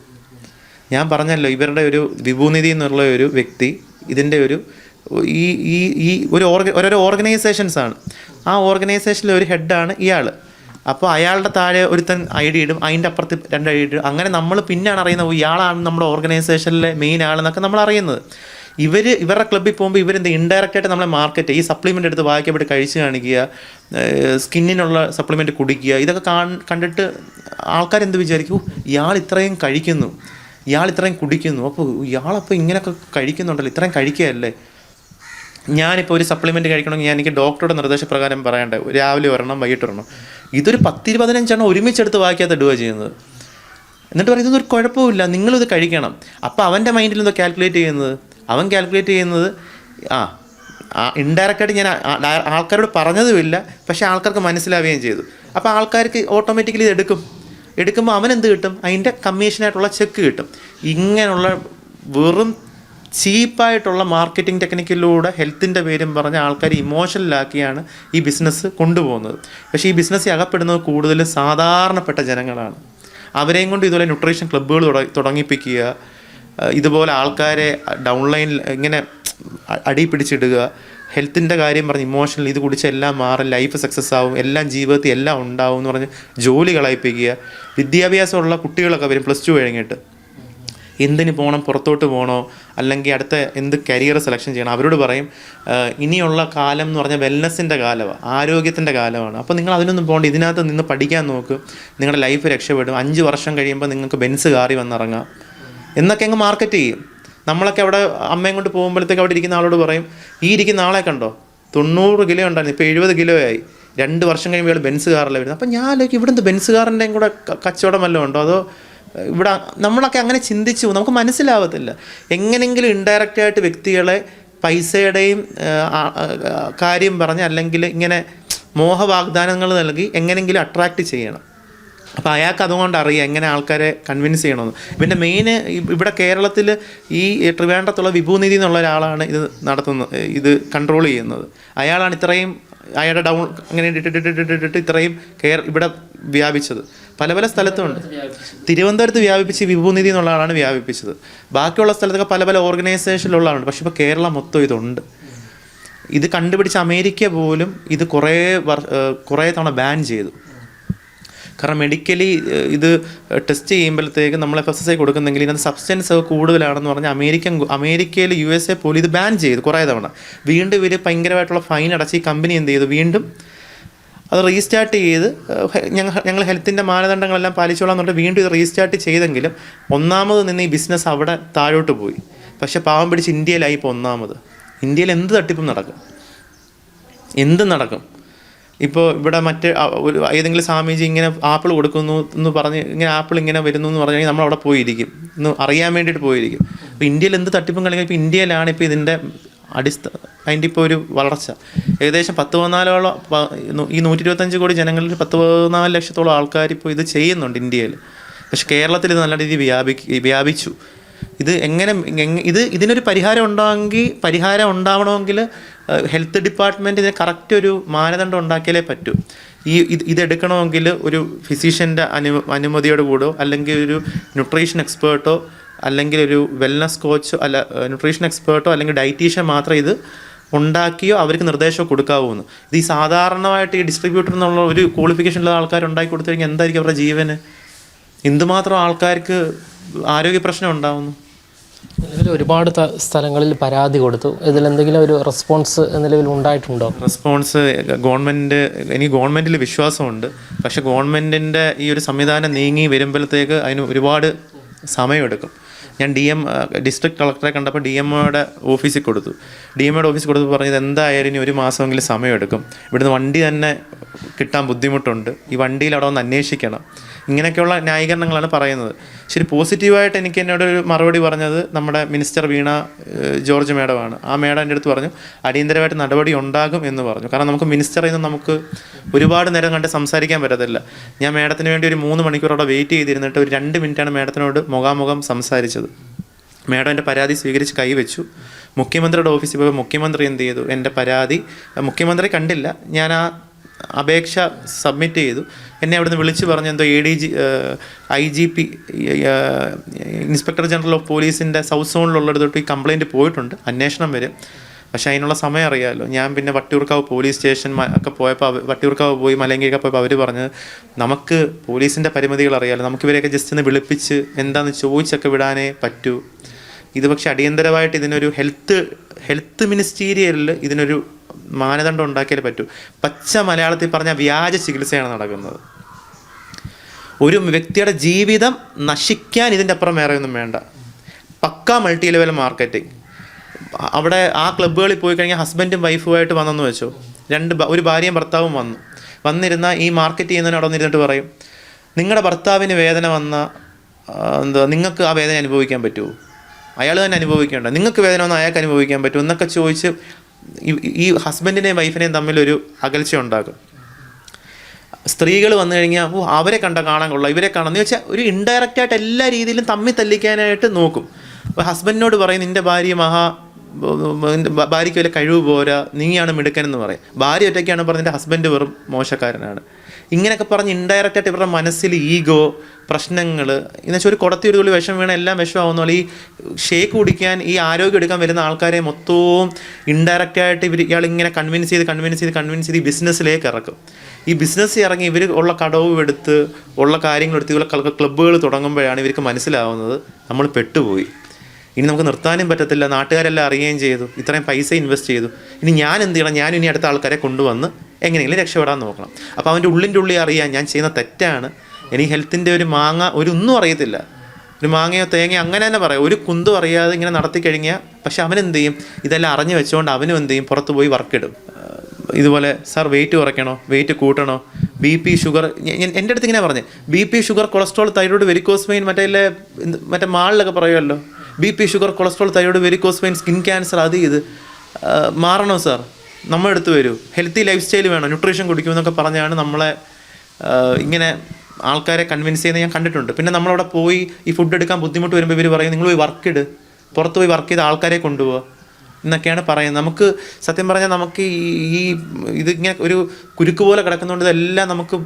ഞാൻ പറഞ്ഞല്ലോ, ഇവരുടെ ഒരു വിഭൂനിധി എന്നുള്ള ഒരു വ്യക്തി ഇതിൻ്റെ ഓരോരോ ഓർഗനൈസേഷൻസാണ്. ആ ഓർഗനൈസേഷനിലെ ഒരു ഹെഡാണ് ഇയാൾ. അപ്പോൾ അയാളുടെ താഴെ ഒരുത്തൻ ID ഇടും, അതിൻ്റെ അപ്പുറത്ത് 2 ID ഇടും. അങ്ങനെ നമ്മൾ പിന്നെയാണ് അറിയുന്നത് ഇയാളാണ് നമ്മുടെ ഓർഗനൈസേഷനിലെ മെയിൻ ആളെന്നൊക്കെ നമ്മൾ അറിയുന്നത്. ഇവരുടെ ക്ലബ്ബിൽ പോകുമ്പോൾ ഇവരെന്ത് ഇൻഡയറക്റ്റായിട്ട് നമ്മളെ മാർക്കറ്റ്, ഈ സപ്ലിമെൻ്റ് എടുത്ത് വായിക്കപ്പെട്ട് കഴിച്ച് കാണിക്കുക, സ്കിന്നിനുള്ള സപ്ലിമെൻറ്റ് കുടിക്കുക, ഇതൊക്കെ കണ്ടിട്ട് ആൾക്കാരെന്ത് വിചാരിക്കും, ഇയാൾ ഇത്രയും കഴിക്കുന്നു, ഇയാൾ ഇത്രയും കുടിക്കുന്നു, അപ്പോൾ ഇയാളപ്പോൾ ഇങ്ങനെയൊക്കെ കഴിക്കുന്നുണ്ടല്ലോ, ഇത്രയും കഴിക്കുകയല്ലേ. ഞാനിപ്പോൾ ഒരു സപ്ലിമെൻറ്റ് കഴിക്കണമെങ്കിൽ എനിക്ക് ഡോക്ടറുടെ നിർദ്ദേശപ്രകാരം പറയണ്ടേ, രാവിലെ 1 വൈകിട്ട് 1. ഇതൊരു 10-15 ഒരുമിച്ചെടുത്ത് വായിക്കാത്ത ഇടുക ചെയ്യുന്നത്. എന്നിട്ട് പറയും ഇതൊന്നും ഒരു കുഴപ്പമില്ല, നിങ്ങളിത് കഴിക്കണം. അപ്പോൾ അവൻ്റെ മൈൻഡിൽ എന്തോ കാൽക്കുലേറ്റ് ചെയ്യുന്നത്, അവൻ കാൽക്കുലേറ്റ് ചെയ്യുന്നത് ഇൻഡയറക്റ്റായിട്ട് ഞാൻ ആൾക്കാരോട് പറഞ്ഞതുമില്ല, പക്ഷേ ആൾക്കാർക്ക് മനസ്സിലാവുകയും ചെയ്തു. അപ്പോൾ ആൾക്കാർക്ക് ഓട്ടോമാറ്റിക്കലി ഇത് എടുക്കുമ്പോൾ അവനെന്ത് കിട്ടും, അതിൻ്റെ കമ്മീഷനായിട്ടുള്ള ചെക്ക് കിട്ടും. ഇങ്ങനെയുള്ള വെറും ചീപ്പായിട്ടുള്ള മാർക്കറ്റിംഗ് ടെക്നിക്കിലൂടെ ഹെൽത്തിൻ്റെ പേരും പറഞ്ഞ് ആൾക്കാർ ഇമോഷണലാക്കിയാണ് ഈ ബിസിനസ് കൊണ്ടുപോകുന്നത്. പക്ഷേ ഈ ബിസിനസ്സിൽ അകപ്പെടുന്നത് കൂടുതൽ സാധാരണപ്പെട്ട ജനങ്ങളാണ്. അവരെയും കൊണ്ട് ഇതുപോലെ ന്യൂട്രീഷൻ ക്ലബ്ബുകൾ തുടങ്ങിപ്പിക്കുക, ഇതുപോലെ ആൾക്കാരെ ഡൗൺലൈനിൽ ഇങ്ങനെ അടി പിടിച്ചിടുക, ഹെൽത്തിൻ്റെ കാര്യം പറഞ്ഞ് ഇമോഷണൽ ഇത് കുടിച്ച് എല്ലാം മാറും, ലൈഫ് സക്സസ് ആവും, എല്ലാം ജീവിതത്തിൽ എല്ലാം ഉണ്ടാവും എന്ന് പറഞ്ഞ് ജോലി കളയിപ്പിക്കുക. വിദ്യാഭ്യാസമുള്ള കുട്ടികളൊക്കെ വരും +2 കഴിഞ്ഞിട്ട്, എന്തിന് പോകണം, പുറത്തോട്ട് പോകണോ, അല്ലെങ്കിൽ അടുത്ത എന്ത് കരിയർ സെലക്ഷൻ ചെയ്യണം. അവരോട് പറയും ഇനിയുള്ള കാലം എന്ന് പറഞ്ഞാൽ വെൽനെസ്സിൻ്റെ കാലമാണ്, ആരോഗ്യത്തിൻ്റെ കാലമാണ്. അപ്പോൾ നിങ്ങൾ അതിനൊന്നും പോകണ്ട, ഇതിനകത്ത് നിന്ന് പഠിക്കാൻ നോക്ക്, നിങ്ങളുടെ ലൈഫ് രക്ഷപ്പെടും, 5 വർഷം കഴിയുമ്പോൾ നിങ്ങൾക്ക് ബെൻസ് കാറി വന്നിറങ്ങാം എന്നൊക്കെ അങ്ങ് മാർക്കറ്റ് ചെയ്യും. നമ്മളൊക്കെ അവിടെ അമ്മയും കൊണ്ട് പോകുമ്പോഴത്തേക്ക് അവിടെ ഇരിക്കുന്ന ആളോട് പറയും, ഈ ഇരിക്കുന്ന ആളെ കണ്ടോ, 90 കിലോ ഉണ്ടായിരുന്നു, ഇപ്പോൾ 70 കിലോ ആയി, 2 വർഷം കഴിയുമ്പോൾ ബെൻസ് കാറിൽ വരുന്നത്. അപ്പം ഞാൻ ഇവിടുന്ന് ബെൻസ് കാറിൻ്റെയും കൂടെ കച്ചവടം വല്ലതും ഉണ്ടോ, അതോ ഇവിടെ നമ്മളൊക്കെ അങ്ങനെ ചിന്തിച്ചു, നമുക്ക് മനസ്സിലാവത്തില്ല. എങ്ങനെയെങ്കിലും ഇൻഡയറക്റ്റായിട്ട് വ്യക്തികളെ പൈസയുടെയും കാര്യം പറഞ്ഞ് അല്ലെങ്കിൽ ഇങ്ങനെ മോഹവാഗ്ദാനങ്ങൾ നൽകി എങ്ങനെയെങ്കിലും അട്രാക്റ്റ് ചെയ്യണം. അപ്പോൾ അയാൾക്ക് അതുകൊണ്ട് അറിയാം എങ്ങനെ ആൾക്കാരെ കൺവിൻസ് ചെയ്യണമെന്ന്. ഇവൻ്റെ മെയിൻ ഇവിടെ കേരളത്തിൽ ഈ ട്രിവാൻഡ്രത്തുള്ള വിഭൂനിധി എന്നുള്ള ഒരാളാണ് ഇത് നടത്തുന്നത്, ഇത് കൺട്രോൾ ചെയ്യുന്നത്. അയാളാണ് ഇത്രയും അയാളുടെ ഡൗൺ അങ്ങനെ ഇട്ടിട്ട് ഇത്രയും ഇവിടെ വ്യാപിച്ചത്. പല പല സ്ഥലത്തുമുണ്ട്. തിരുവനന്തപുരത്ത് വ്യാപിപ്പിച്ച് വിഭൂനിധി എന്നുള്ള ആളാണ് വ്യാപിപ്പിച്ചത്. ബാക്കിയുള്ള സ്ഥലത്തൊക്കെ പല പല ഓർഗനൈസേഷനിലുള്ള ആളുണ്ട്. പക്ഷെ ഇപ്പോൾ കേരളം മൊത്തം ഇതുണ്ട്. ഇത് കണ്ടുപിടിച്ച അമേരിക്ക പോലും ഇത് കുറേ തവണ ബാൻ ചെയ്തു. കാരണം മെഡിക്കലി ഇത് ടെസ്റ്റ് ചെയ്യുമ്പോഴത്തേക്ക് നമ്മൾ FSSAI കൊടുക്കുന്നെങ്കിൽ ഇതിനകത്ത് സബ്സ്റ്റൻസ് കൂടുതലാണെന്ന് പറഞ്ഞാൽ അമേരിക്കയിൽ USA പോലും ഇത് ബാൻ ചെയ്തു കുറേ തവണ. വീണ്ടും ഇവർ ഭയങ്കരമായിട്ടുള്ള ഫൈൻ അടച്ച് ഈ കമ്പനി എന്ത് ചെയ്തു, വീണ്ടും അത് റീസ്റ്റാർട്ട് ചെയ്ത് ഞങ്ങൾ ഹെൽത്തിൻ്റെ മാനദണ്ഡങ്ങളെല്ലാം പാലിച്ചോളാം എന്നുകൊണ്ട് വീണ്ടും ഇത് റീസ്റ്റാർട്ട് ചെയ്തെങ്കിലും ഒന്നാമത് നിന്ന് ഈ ബിസിനസ് അവിടെ താഴോട്ട് പോയി. പക്ഷേ പാവം പിടിച്ച് ഇന്ത്യയിലായി. ഇപ്പോൾ ഒന്നാമത് ഇന്ത്യയിൽ എന്ത് തട്ടിപ്പും നടക്കും, എന്തും നടക്കും. ഇപ്പോൾ ഇവിടെ ഒരു ഏതെങ്കിലും സ്വാമീജി ഇങ്ങനെ ആപ്പിൾ കൊടുക്കുന്നു എന്ന് പറഞ്ഞ് ഇങ്ങനെ ആപ്പിൾ ഇങ്ങനെ വരുന്നു എന്ന് പറഞ്ഞാൽ നമ്മൾ അവിടെ പോയിരിക്കും, എന്ന് അറിയാൻ വേണ്ടിയിട്ട് പോയിരിക്കും. അപ്പോൾ ഇന്ത്യയിൽ എന്ത് തട്ടിപ്പും കളിക്കും. ഇപ്പോൾ ഇന്ത്യയിലാണ് ഇപ്പോൾ ഇതിൻ്റെ അതിൻ്റെ ഇപ്പോൾ ഒരു വളർച്ച. ഏകദേശം 14 ഈ 125 കോടി ജനങ്ങളിൽ 14 ലക്ഷത്തോളം ആൾക്കാർ ഇപ്പോൾ ഇത് ചെയ്യുന്നുണ്ട് ഇന്ത്യയിൽ. പക്ഷെ കേരളത്തിൽ ഇത് നല്ല രീതിയിൽ വ്യാപിച്ചു. ഇത് ഇതിനൊരു പരിഹാരം ഉണ്ടാവണമെങ്കിൽ ഹെൽത്ത് ഡിപ്പാർട്ട്മെൻറ്റ് ഇതിന് കറക്റ്റ് ഒരു മാനദണ്ഡം ഉണ്ടാക്കിയാലേ പറ്റൂ. ഇതെടുക്കണമെങ്കിൽ ഒരു ഫിസിഷ്യൻ്റെ അനുമതിയോട് കൂടോ അല്ലെങ്കിൽ ഒരു ന്യൂട്രീഷൻ എക്സ്പേർട്ടോ അല്ലെങ്കിൽ ഒരു വെൽനസ് കോച്ചോ ന്യൂട്രീഷൻ എക്സ്പേർട്ടോ അല്ലെങ്കിൽ ഡയറ്റീഷ്യൻ മാത്രം ഇത് ഉണ്ടാക്കിയോ അവർക്ക് നിർദ്ദേശമോ കൊടുക്കാവുന്നു. ഇത് ഈ സാധാരണമായിട്ട് ഈ ഡിസ്ട്രിബ്യൂട്ടർ എന്നുള്ള ഒരു ക്വാളിഫിക്കേഷനുള്ള ആൾക്കാർ ഉണ്ടാക്കി കൊടുത്തു കഴിഞ്ഞാൽ എന്തായിരിക്കും അവരുടെ ജീവന്? എന്തുമാത്രം ആൾക്കാർക്ക് ആരോഗ്യ പ്രശ്നം ഉണ്ടാവുന്നു. നിലവിൽ ഒരുപാട് സ്ഥലങ്ങളിൽ പരാതി കൊടുത്തു. ഇതിലെന്തെങ്കിലും ഒരു റെസ്പോൺസ് നിലവിൽ ഉണ്ടായിട്ടുണ്ടോ? റെസ്പോൺസ് എനിക്ക് ഗവൺമെൻറ്റിൽ വിശ്വാസമുണ്ട്. പക്ഷേ ഗവൺമെൻറ്റിൻ്റെ ഈ ഒരു സംവിധാനം നീങ്ങി വരുമ്പോഴത്തേക്ക് അതിന് ഒരുപാട് സമയമെടുക്കും. ഞാൻ ഡിസ്ട്രിക്ട് കളക്ടറെ കണ്ടപ്പോൾ DMOയുടെ ഓഫീസിൽ കൊടുത്തു. DMOയുടെ ഓഫീസിൽ കൊടുത്തപ്പോൾ പറഞ്ഞത് എന്തായാലും ഇനി 1 മാസമെങ്കിലും സമയമെടുക്കും. ഇവിടുന്ന് വണ്ടി തന്നെ കിട്ടാൻ ബുദ്ധിമുട്ടുണ്ട്, ഈ വണ്ടിയിൽ അവിടെ വന്ന് അന്വേഷിക്കണം. ഇങ്ങനെയൊക്കെയുള്ള ന്യായീകരണങ്ങളാണ് പറയുന്നത്. ശരി, പോസിറ്റീവായിട്ട് എന്നോട് ഒരു മറുപടി പറഞ്ഞത് നമ്മുടെ മിനിസ്റ്റർ വീണ ജോർജ് മേഡമാണ്. ആ മേഡം എൻ്റെ അടുത്ത് പറഞ്ഞു അടിയന്തരമായിട്ട് നടപടി ഉണ്ടാകും എന്ന് പറഞ്ഞു. കാരണം നമുക്ക് മിനിസ്റ്ററിൽ നിന്ന് നമുക്ക് ഒരുപാട് നേരം കണ്ട് സംസാരിക്കാൻ പറ്റത്തില്ല. ഞാൻ മേഡത്തിന് വേണ്ടി ഒരു 3 മണിക്കൂർ അവിടെ വെയിറ്റ് ചെയ്തിരുന്നിട്ട് ഒരു 2 മിനിറ്റാണ് മേഡത്തിനോട് മുഖാമുഖം സംസാരിച്ചത്. മേഡം എൻ്റെ പരാതി സ്വീകരിച്ച് കൈവച്ചു. മുഖ്യമന്ത്രിയുടെ ഓഫീസിൽ പോയി മുഖ്യമന്ത്രി എന്ത് ചെയ്തു, എൻ്റെ പരാതി മുഖ്യമന്ത്രി കണ്ടില്ല. ഞാൻ ആ അപേക്ഷ സബ്മിറ്റ് ചെയ്തു. എന്നെ അവിടുന്ന് വിളിച്ച് പറഞ്ഞു എന്തോ IGP ഇൻസ്പെക്ടർ ജനറൽ ഓഫ് പോലീസിൻ്റെ സൗത്ത് സോണിലുള്ളിടത്തോട്ട് ഈ കംപ്ലയിൻറ്റ് പോയിട്ടുണ്ട്, അന്വേഷണം വരും. പക്ഷേ അതിനുള്ള സമയം അറിയാമല്ലോ. ഞാൻ പിന്നെ വട്ടിയൂർക്കാവ് പോലീസ് സ്റ്റേഷൻ ഒക്കെ പോയപ്പോൾ വട്ടിയൂർക്കാവ് പോയി മലയങ്കിയൊക്കെ പോയപ്പോൾ അവർ പറഞ്ഞത് നമുക്ക് പോലീസിൻ്റെ പരിമിതികൾ അറിയാമല്ലോ, നമുക്കിവരെയൊക്കെ ജസ്റ്റ് ഒന്ന് വിളിപ്പിച്ച് എന്താണെന്ന് ചോദിച്ചൊക്കെ വിടാനേ പറ്റൂ. ഇത് പക്ഷേ അടിയന്തരമായിട്ട് ഇതിനൊരു ഹെൽത്ത് മിനിസ്റ്റീരിയലിൽ ഇതിനൊരു മാനദണ്ഡം ഉണ്ടാക്കിയാലേ പറ്റൂ. പച്ച മലയാളത്തിൽ പറഞ്ഞാൽ വ്യാജ ചികിത്സയാണ് നടക്കുന്നത്. ഒരു വ്യക്തിയുടെ ജീവിതം നശിക്കാൻ ഇതിൻ്റെ അപ്പുറം വേറെ ഒന്നും വേണ്ട. പക്കാ മൾട്ടി ലെവൽ മാർക്കറ്റിംഗ്. അവിടെ ആ ക്ലബ്ബുകളിൽ പോയി കഴിഞ്ഞാൽ ഹസ്ബൻഡും വൈഫുമായിട്ട് വന്നെന്ന് വെച്ചോ, ഒരു ഭാര്യയും ഭർത്താവും വന്നിരുന്ന ഈ മാർക്കറ്റ് ചെയ്യുന്നതിന് അവിടെ വന്നിരുന്നിട്ട് പറയും നിങ്ങളുടെ ഭർത്താവിന് വേദന വന്ന നിങ്ങൾക്ക് ആ വേദന അനുഭവിക്കാൻ പറ്റുമോ? അയാൾ തന്നെ അനുഭവിക്കേണ്ട, നിങ്ങൾക്ക് വേദന വന്നാൽ അയാൾക്ക് അനുഭവിക്കാൻ പറ്റുമോ എന്നൊക്കെ ചോദിച്ച് ഈ ഹസ്ബൻഡിനെയും വൈഫിനെയും തമ്മിലൊരു അകൽച്ച ഉണ്ടാകും. സ്ത്രീകൾ വന്നു കഴിഞ്ഞാൽ അവരെ കാണാൻ കൊള്ളാം, ഇവരെ കാണാമെന്ന് വെച്ചാൽ ഒരു ഇൻഡയറക്റ്റായിട്ട് എല്ലാ രീതിയിലും തമ്മിൽ തല്ലിക്കാനായിട്ട് നോക്കും. അപ്പോൾ ഹസ്ബൻഡിനോട് പറയും നിൻ്റെ ഭാര്യയ്ക്ക് വല്ല കഴിവ് പോരാ, നീയാണ് മിടുക്കനെന്ന് പറയും. ഭാര്യ ഒറ്റയ്ക്കാണ് പറഞ്ഞ് എൻ്റെ ഹസ്ബൻഡ് വെറും മോശക്കാരനാണ്. ഇങ്ങനെയൊക്കെ പറഞ്ഞ് ഇൻഡയറക്റ്റായിട്ട് ഇവരുടെ മനസ്സിൽ ഈഗോ പ്രശ്നങ്ങൾ എന്നുവെച്ചാൽ ഒരു കുടത്തി ഒരു തുള്ളി വിഷം വീണ എല്ലാം വിഷമാവുന്ന പോലെ ഈ ഷേക്ക് കുടിക്കാൻ ഈ ആരോഗ്യം എടുക്കാൻ വരുന്ന ആൾക്കാരെ മൊത്തവും ഇൻഡയറക്റ്റായിട്ട് ഇയാളിങ്ങനെ കൺവിൻസ് ചെയ്ത് ഈ ബിസിനസ്സിലേക്ക് ഇറക്കും. ഈ ബിസിനസ് ഇറങ്ങി ഇവർ ഉള്ള കടവും എടുത്ത് ഉള്ള കാര്യങ്ങളെടുത്ത് ഇവരുടെ ക്ലബ്ബുകൾ തുടങ്ങുമ്പോഴാണ് ഇവർക്ക് മനസ്സിലാവുന്നത് നമ്മൾ പെട്ടുപോയി, ഇനി നമുക്ക് നിർത്താനും പറ്റത്തില്ല, നാട്ടുകാരെല്ലാം അറിയുകയും ചെയ്തു, ഇത്രയും പൈസ ഇൻവെസ്റ്റ് ചെയ്തു, ഇനി ഞാൻ എന്ത് ചെയ്യണം, ഞാൻ ഇനി അടുത്ത ആൾക്കാരെ കൊണ്ടുവന്ന് എങ്ങനെയെങ്കിലും രക്ഷപ്പെടാൻ നോക്കണം. അപ്പോൾ അവൻ്റെ ഉള്ളിൽ അറിയാൻ ഞാൻ ചെയ്യുന്ന തെറ്റാണ്, എനിക്ക് ഹെൽത്തിൻ്റെ ഒന്നും അറിയത്തില്ല, ഒരു മാങ്ങയോ തേങ്ങയോ അങ്ങനെ തന്നെ പറയാം, ഒരു കുന്തും അറിയാതെ ഇങ്ങനെ നടത്തി കഴിഞ്ഞാൽ പക്ഷെ അവനെന്ത് ചെയ്യും, ഇതെല്ലാം അറിഞ്ഞു വെച്ചുകൊണ്ട് അവനും എന്ത് ചെയ്യും, പുറത്ത് പോയി വർക്കിടും. ഇതുപോലെ സാർ വെയിറ്റ് കുറയ്ക്കണോ, വെയിറ്റ് കൂട്ടണോ, BP ഷുഗർ, എൻ്റെ അടുത്ത് ഇങ്ങനെ പറഞ്ഞേ BP sugar cholesterol thyroid varicose vein മറ്റേ മാളിലൊക്കെ പറയുമല്ലോ, BP sugar cholesterol thyroid varicose vein skin cancer അത് ഇത് മാറണോ സാർ, നമ്മുടെ അടുത്ത് വരൂ, healthy lifestyle, nutrition കുടിക്കുമെന്നൊക്കെ പറഞ്ഞാണ് നമ്മളെ ഇങ്ങനെ ആൾക്കാരെ കൺവിൻസ് ചെയ്യുന്നത് ഞാൻ കണ്ടിട്ടുണ്ട്. പിന്നെ നമ്മളവിടെ പോയി ഈ ഫുഡ് എടുക്കാൻ ബുദ്ധിമുട്ട് വരുമ്പോൾ ഇവർ പറയും നിങ്ങൾ പോയി വർക്കിട്, പുറത്ത് പോയി വർക്ക് ചെയ്ത് ആൾക്കാരെ കൊണ്ടുപോകുക എന്നൊക്കെയാണ് പറയുന്നത്. നമുക്ക് സത്യം പറഞ്ഞാൽ നമുക്ക് ഇതിങ്ങനെ ഒരു കുരുക്ക് പോലെ കിടക്കുന്നതുകൊണ്ട് ഇതെല്ലാം നമുക്ക്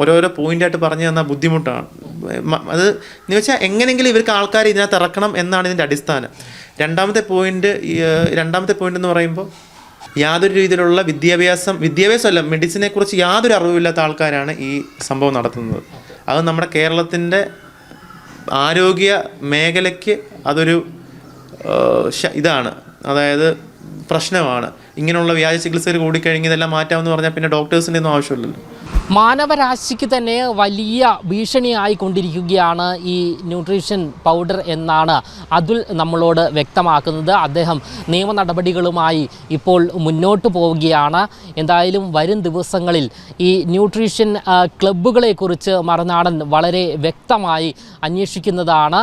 ഓരോരോ പോയിൻ്റായിട്ട് പറഞ്ഞു തന്നാൽ ബുദ്ധിമുട്ടാണ്. അത് എന്ന് വെച്ചാൽ എങ്ങനെയെങ്കിലും ഇവർക്ക് ആൾക്കാരെ ഇതിനകത്ത് ഇറക്കണം എന്നാണ് ഇതിൻ്റെ അടിസ്ഥാനം. രണ്ടാമത്തെ പോയിൻ്റ് എന്ന് പറയുമ്പോൾ യാതൊരു രീതിയിലുള്ള വിദ്യാഭ്യാസമല്ല, മെഡിസിനെ കുറിച്ച് യാതൊരു അറിവില്ലാത്ത ആൾക്കാരാണ് ഈ സംഭവം നടത്തുന്നത്. അത് നമ്മുടെ കേരളത്തിൻ്റെ ആരോഗ്യ മേഖലയ്ക്ക് അതൊരു ഇതാണ്, അതായത് പ്രശ്നമാണ്. ഇങ്ങനെയുള്ള വ്യാജ ചികിത്സകൾ കൂടിക്കഴിഞ്ഞ് ഇതെല്ലാം മാറ്റാമെന്ന് പറഞ്ഞാൽ പിന്നെ ഡോക്ടേഴ്സിൻ്റെ ഒന്നും ആവശ്യമില്ലല്ലോ. മാനവരാശിക്ക് തന്നെ വലിയ ഭീഷണിയായി കൊണ്ടിരിക്കുകയാണ് ഈ ന്യൂട്രീഷൻ പൗഡർ എന്നാണ് അതുൽ നമ്മളോട് വ്യക്തമാക്കുന്നത്. അദ്ദേഹം നിയമ നടപടികളുമായി ഇപ്പോൾ മുന്നോട്ട് പോവുകയാണ്. എന്തായാലും വരും ദിവസങ്ങളിൽ ഈ ന്യൂട്രീഷൻ ക്ലബ്ബുകളെക്കുറിച്ച് മറുനാടൻ വളരെ വ്യക്തമായി അന്വേഷിക്കുന്നതാണ്.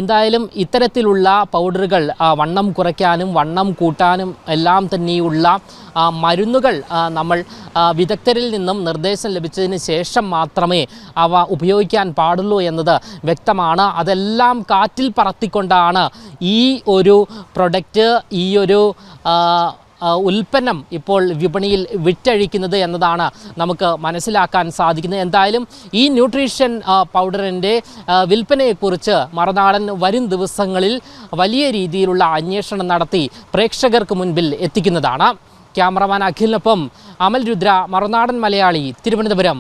എന്തായാലും ഇത്തരത്തിലുള്ള പൗഡറുകൾ വണ്ണം കുറയ്ക്കാനും വണ്ണം കൂട്ടാനും എല്ലാം തന്നെയുള്ള മരുന്നുകൾ നമ്മൾ വിദഗ്ധരിൽ നിന്നും നിർദ്ദേശം ലഭിച്ചതിന് ശേഷം മാത്രമേ അവ ഉപയോഗിക്കാൻ പാടുള്ളൂ എന്നത് വ്യക്തമാണ്. അതെല്ലാം കാറ്റിൽ പറത്തിക്കൊണ്ടാണ് ഈ ഒരു പ്രൊഡക്റ്റ്, ഈ ഒരു ഉൽപ്പന്നം ഇപ്പോൾ വിപണിയിൽ വിറ്റഴിക്കുന്നത് എന്നതാണ് നമുക്ക് മനസ്സിലാക്കാൻ സാധിക്കുന്നത്. എന്തായാലും ഈ ന്യൂട്രീഷൻ പൗഡറിൻ്റെ വിൽപ്പനയെക്കുറിച്ച് മറുനാടൻ വരും ദിവസങ്ങളിൽ വലിയ രീതിയിലുള്ള അന്വേഷണം നടത്തി പ്രേക്ഷകർക്ക് മുൻപിൽ എത്തിക്കുന്നതാണ്. ക്യാമറമാൻ അഖിലിനൊപ്പം അമൽ രുദ്ര, മറുനാടൻ മലയാളി, തിരുവനന്തപുരം.